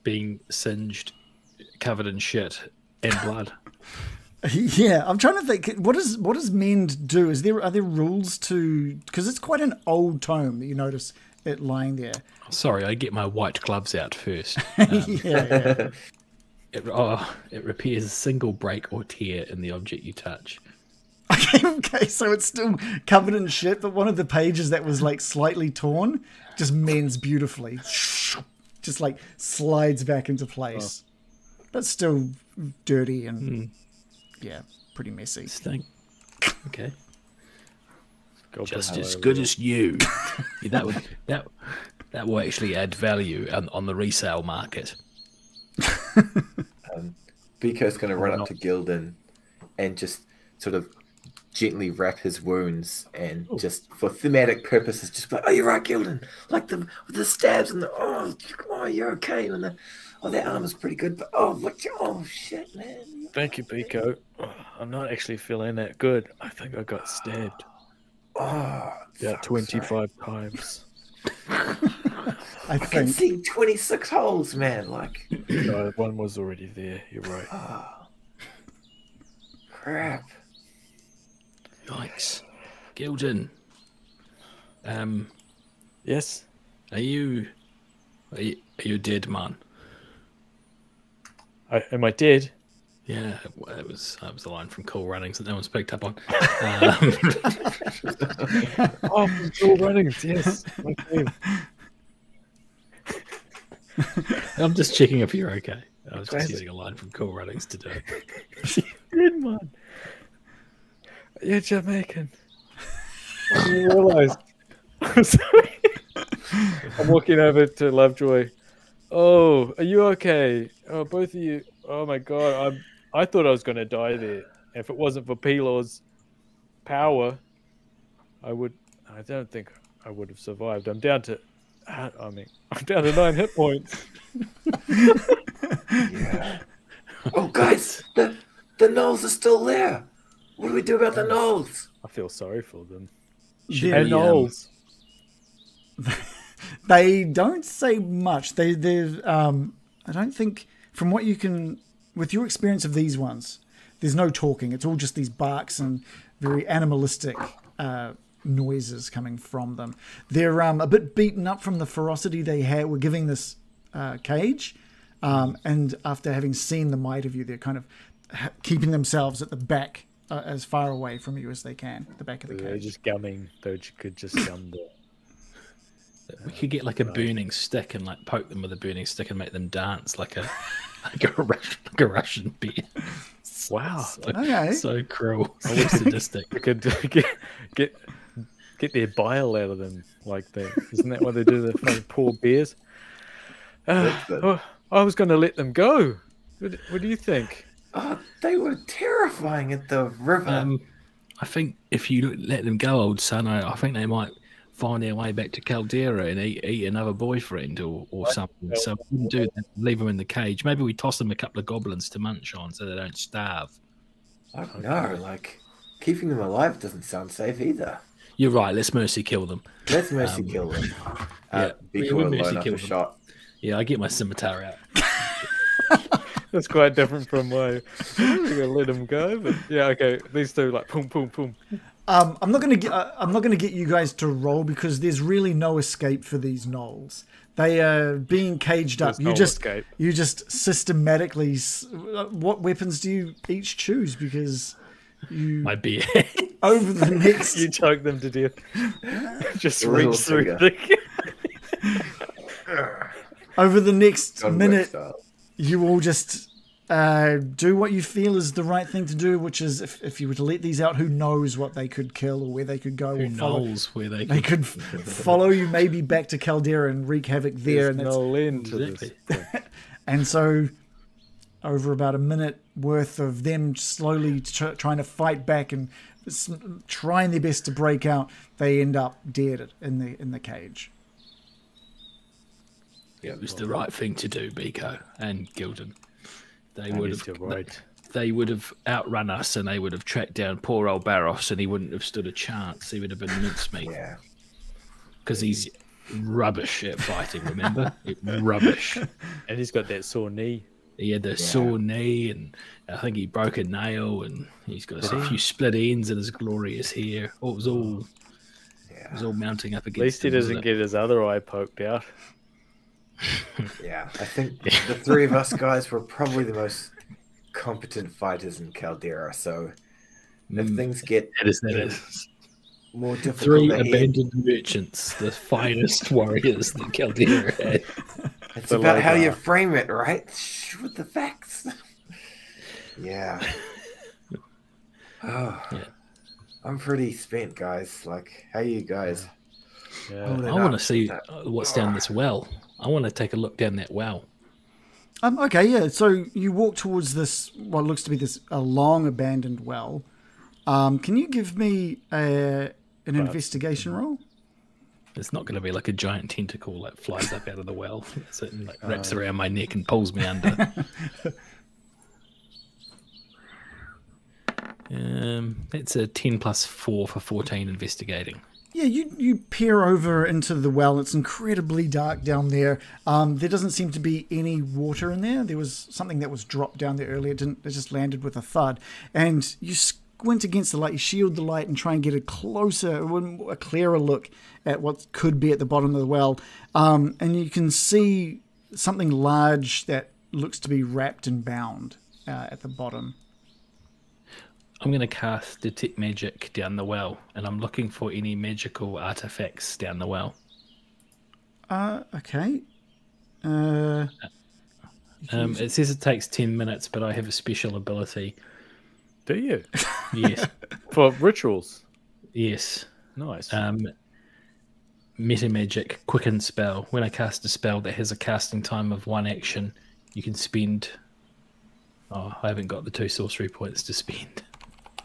being singed, covered in shit and blood. Yeah, I'm trying to think. What does Mend do? Are there rules to? Because it's quite an old tome that you notice it lying there. Sorry, I get my white gloves out first. Yeah. It repairs a single break or tear in the object you touch. Okay, so it's still covered in shit, but one of the pages that was like slightly torn just mends beautifully. Just like slides back into place. But still dirty and yeah, pretty messy. Stink. Okay. Goblins Just all as over good there. as you. Yeah, that will actually add value on the resale market. Biko's going to run up to Gildan and just sort of gently wrap his wounds and just for thematic purposes, just be like, oh, you're right, Gildan. Like the stabs and you're okay. And that armor's pretty good, but oh shit, man. Thank you, Biko. I'm not actually feeling that good. I think I got stabbed. Oh, Yeah, 25 times. I I can think. see 26 holes, man. Like, No, one was already there. You're right. crap. Yikes. Gildan. Yes? Are you a dead man? Am I dead? Yeah, that was the line from Cool Runnings that no one's picked up on. Oh, from Cool Runnings, yes. Okay. I'm just checking if you're okay. I was just Classic. using a line from Cool Runnings to do it. Dead man. You're Jamaican. I didn't realise. I'm sorry. I'm walking over to Lovejoy. Oh, are you okay? Oh, both of you. Oh my god, I thought I was going to die there. If it wasn't for Pelor's power, I don't think I would have survived. I'm down to 9 hit points. Yeah. Oh, guys, the gnolls are still there. What do we do about the gnolls? I feel sorry for them. They're- And gnolls. They don't say much. I don't think, from what you can, with your experience of these ones, there's no talking. It's all just these barks and very animalistic noises coming from them. They're a bit beaten up from the ferocity they were giving this cage. And after having seen the might of you, they're kind of keeping themselves at the back, as far away from you as they can, at the back of the They're cage. just gumming. They could just gum the... We could get like a burning stick and like poke them with a burning stick and make them dance like a Russian bear. Wow. Okay. So cruel, so sadistic. We could get their bile out of them like that. Isn't that what they do to the poor bears? I was going to let them go. What do you think? Oh, they were terrifying at the river. I think if you let them go, old son, I think they might find their way back to Kalderra and eat another boyfriend or something. So we wouldn't do that. Leave them in the cage. Maybe we toss them a couple of goblins to munch on so they don't starve. I don't know, like, keeping them alive doesn't sound safe either. You're right. Let's mercy kill them. Let's mercy kill them. Yeah, Be we cool mercy line up kill a them. shot. Yeah, I get my scimitar out. That's quite different from my. I'm gonna let him go, but yeah, okay. These two like boom, boom, boom. I'm not gonna get you guys to roll because there's really no escape for these gnolls. They are being caged up. There's no escape. You just systematically. What weapons do you each choose? Because you My beer. over the next You choke them to death. Just Little reach through finger. over the next Gunwork minute, style. you all just do what you feel is the right thing to do, which is if you were to let these out, who knows what they could kill or where they could go. Who or follow. knows where they They can... could follow you maybe back to Kalderra and wreak havoc there. There's And, that's, no end to this. Exactly. and so over about a minute worth of them slowly trying to fight back and trying their best to break out, they end up dead in the cage. It was the right thing to do, Biko and Gildan. They That would is have right. they would have outrun us, and they would have tracked down poor old Barros, and he wouldn't have stood a chance. He would have been mincemeat Yeah. because he's rubbish at fighting. Remember, rubbish. And he's got that sore knee. He had the sore knee, and I think he broke a nail, and he's got a few split ends in his glorious hair. Oh, it was all mounting up At against. least he him, wasn't doesn't it? get his other eye poked out. Yeah, I think the three of us guys were probably the most competent fighters in Kalderra. So if things get That is. more difficult, Three ahead, abandoned merchants, the finest warriors that Kalderra had. it's the about how you logo. frame it, right? With the facts. Yeah. Oh, Yeah. I'm pretty spent, guys. Like, how you guys? Yeah. Hold it I want to up. see what's down this well. I want to take a look down that well. Okay, yeah. So you walk towards this, what looks to be a long abandoned well. Can you give me an investigation roll? It's not going to be like a giant tentacle that flies up out of the well. It's like wraps around my neck and pulls me under. It's a 10 plus 4 for 14 investigating. Yeah, you peer over into the well. It's incredibly dark down there. There doesn't seem to be any water in there. There was something that was dropped down there earlier. It just landed with a thud. And you squint against the light, you shield the light and try and get a clearer look at what could be at the bottom of the well. And you can see something large that looks to be wrapped and bound at the bottom. I'm going to cast Detect Magic down the well, and I'm looking for any magical artifacts down the well. Okay. It says it takes 10 minutes, but I have a special ability. Do you? Yes. For rituals. Yes. Nice. Meta Magic Quicken Spell. When I cast a spell that has a casting time of 1 action, you can spend... Oh, I haven't got the 2 sorcery points to spend.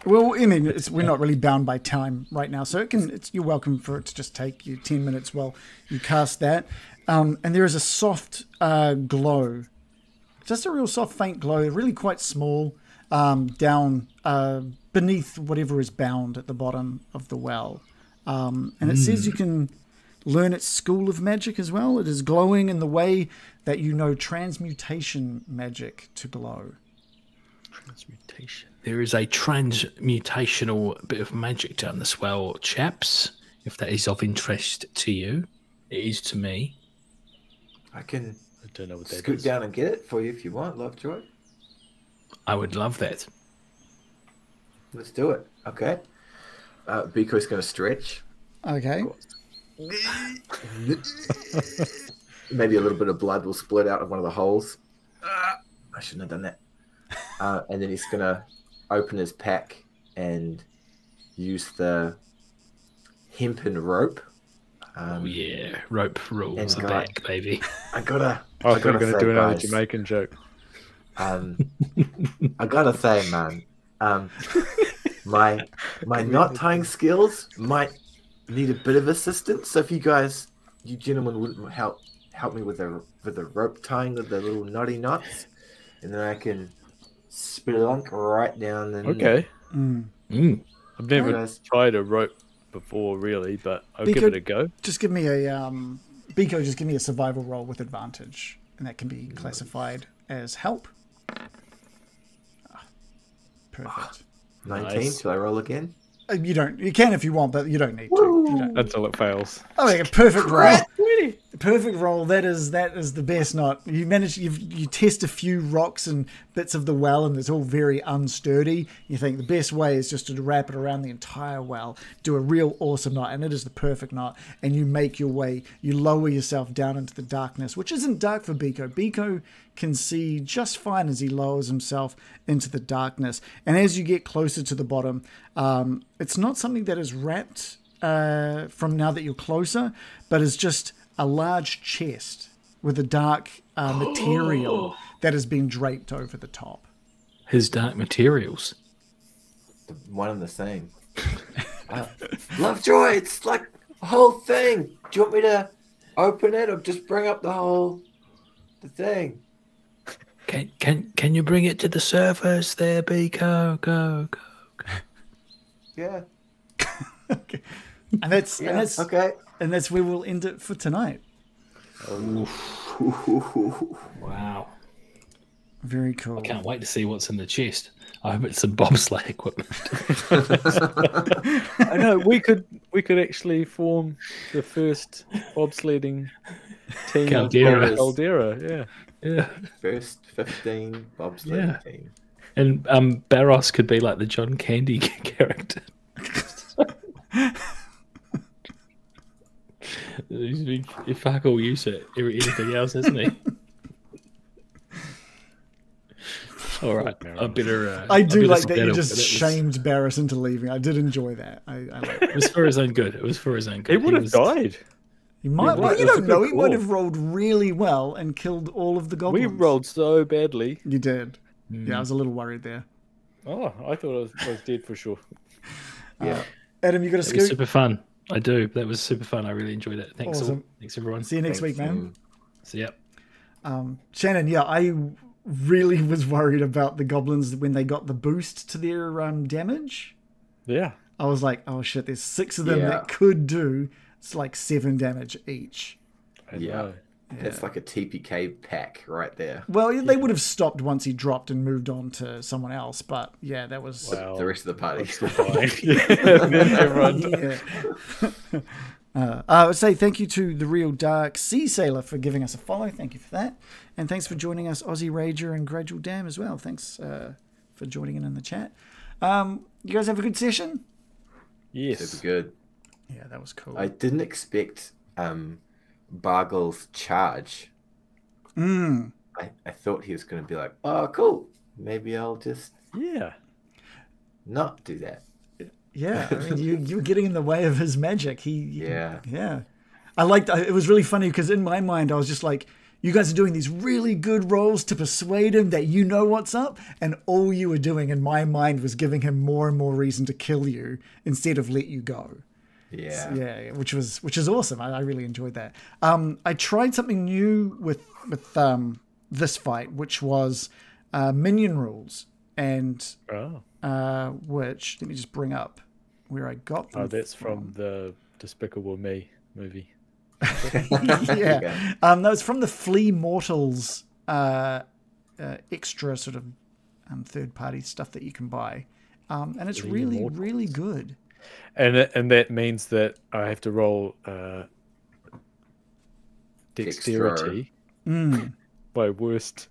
Well, I mean, we're not really bound by time right now, so you're welcome for it to just take you 10 minutes while you cast that. And there is a soft glow, just a real soft, faint glow, really quite small, down beneath whatever is bound at the bottom of the well. And it says you can learn its school of magic as well. It is glowing in the way that you know transmutation magic to glow. Transmutation. There is a transmutational bit of magic down this well, chaps. If that is of interest to you, it is to me. I can I don't know what that scoot is. down and get it for you if you want, Lovejoy. I would love that. Let's do it. Okay. Biko's going to stretch. Okay. Maybe a little bit of blood will split out of one of the holes. I shouldn't have done that. And then he's going to open his pack and use the hempen rope. Oh yeah, rope rules and are God. back, baby. I gotta I thought you were going to say, do another guys, Jamaican joke. I gotta say, man, my knot tying skills might need a bit of assistance. So if you gentlemen wouldn't help me with the rope tying of the little knotty knots, and then I can spelunk right down the Okay. I've never Guys. tried a rope before, really, but I'll Biko, give it a go. Just give me a Biko. Just give me a survival roll with advantage, and that can be classified as help. Perfect. 19. Nice. Shall I roll again? You don't. You can if you want, but you don't need to. You don't. Until it fails. Oh, yeah, perfect roll. Perfect roll. That is the best knot. You manage. You test a few rocks and bits of the well, and it's all very unsturdy. You think the best way is just to wrap it around the entire well, do a real awesome knot, and it is the perfect knot. And you make your way. You lower yourself down into the darkness, which isn't dark for Biko. Biko can see just fine as he lowers himself into the darkness. And as you get closer to the bottom, it's not something that is wrapped from now that you're closer, but is just a large chest with a dark material that has been draped over the top. His dark materials. One and the same. Lovejoy, it's like a whole thing. Do you want me to open it or just bring up the thing? Can you bring it to the surface there, Biko? Go. Yeah. Okay. And that's okay. And that's where we'll end it for tonight. Wow. Very cool. I can't wait to see what's in the chest. I hope it's some bobsleigh equipment. I know we could actually form the first bobsledding team Kalderra. of Kalderra. Yeah. First 15 bobsleigh team. And Barros could be like the John Candy character. He fuck all use at anything else, isn't he? All right, I better. I do better like that you skedaddle, just but it was- shamed Barros into leaving. I did enjoy that. I like it. It was for his own good. It was for his own good. He would have was- died. He might. Yeah, Well, it you was a don't know. good He might call. have rolled really well and killed all of the goblins. We rolled so badly. You did. Yeah, I was a little worried there. Oh, I thought I was dead for sure. Yeah. Adam, you got a It was scoop? super fun. I do. That was super fun. I really enjoyed it. Thanks, all. Awesome. Thanks everyone. See you next week, man. See ya. Shannon, yeah, I really was worried about the goblins when they got the boost to their damage. Yeah. I was like, oh shit, there's 6 of them Yeah. that could do. It's like 7 damage each. I Yeah. know. That's like a TPK pack right there. Well, they would have stopped once he dropped and moved on to someone else, but yeah, that was... Wow. The rest of the party. Still fine. Yeah, and then everyone Yeah. I would say thank you to The Real Dark Sea Sailor for giving us a follow. Thank you for that. And thanks for joining us, Aussie Rager and Gradual Dam as well. Thanks for joining in the chat. You guys have a good session? Yes. Super good. Yeah, that was cool. I didn't expect Bargle's charge. I thought he was going to be like, oh, cool. Maybe I'll just Yeah. not do that. Yeah, I mean, you were getting in the way of his magic. Yeah. Yeah. I liked it. Was really funny because in my mind, I was just like, you guys are doing these really good rolls to persuade him that you know what's up. And all you were doing in my mind was giving him more and more reason to kill you instead of let you go. Yeah. Yeah, which is awesome. I really enjoyed that. I tried something new with this fight, which was minion rules, and which let me just bring up where I got them. Oh, that's from the Despicable Me movie. Yeah, that was from the Flea Mortals extra sort of third-party stuff that you can buy, and it's really good. And that means that I have to roll dexterity. My worst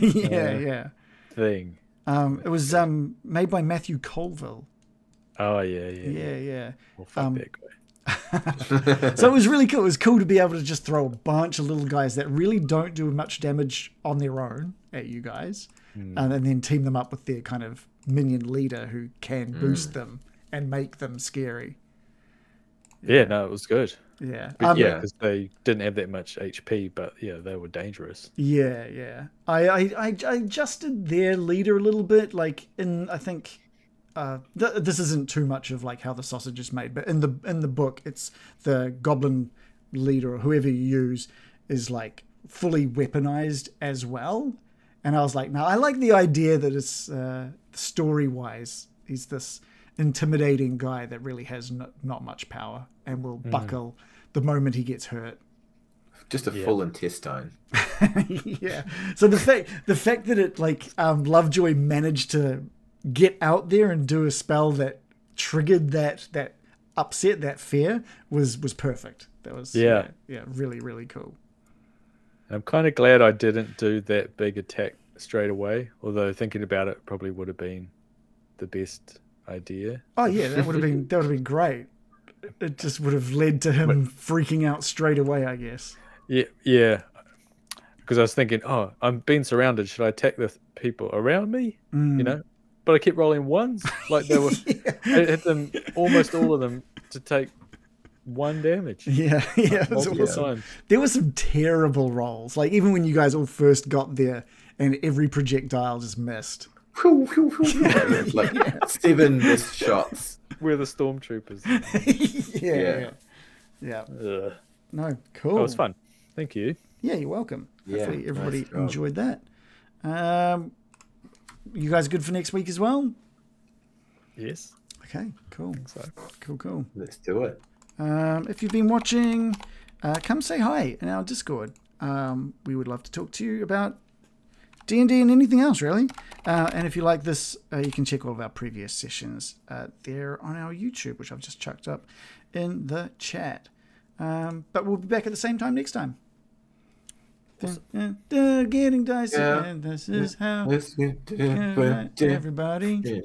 Yeah. thing. It was made by Matthew Colville. Oh yeah. Yeah. Well, fuck that guy. So it was really cool. It was cool to be able to just throw a bunch of little guys that really don't do much damage on their own at you guys, and then team them up with their kind of minion leader who can boost them and make them scary. Yeah, no, it was good. Yeah. Yeah, because they didn't have that much HP, but yeah, they were dangerous. Yeah. I adjusted their leader a little bit, like I think this isn't too much of like how the sausage is made, but in the book, it's the goblin leader or whoever you use is like fully weaponized as well. And I was like, now I like the idea that it's story wise, he's this intimidating guy that really has not much power and will buckle the moment he gets hurt. Just a full intestine. Yeah. So the fact that it like Lovejoy managed to get out there and do a spell that triggered that upset, that fear was perfect. That was really, really cool. I'm kind of glad I didn't do that big attack straight away, although thinking about it probably would have been the best idea. Oh yeah, that would have been great. It just would have led to him freaking out straight away, I guess. Yeah. Because I was thinking, I'm being surrounded. Should I attack the people around me? You know, but I kept rolling ones. Like they were, I hit them, almost all of them, to take 1 damage. Yeah, it was awesome. There were some terrible rolls. Like even when you guys all first got there, and every projectile just missed. Like 7 missed shots. We're the stormtroopers. Yeah. Ugh. No, cool. That was fun. Thank you. Yeah, you're welcome. Yeah, hopefully everybody nice job. enjoyed that. You guys good for next week as well? Yes. Okay, cool. So. Cool. Let's do it. If you've been watching, come say hi in our Discord. We would love to talk to you about D&D and anything else, really. And if you like this, you can check all of our previous sessions there on our YouTube, which I've just chucked up in the chat. But we'll be back at the same time next time. Getting dicey, and this is how everybody.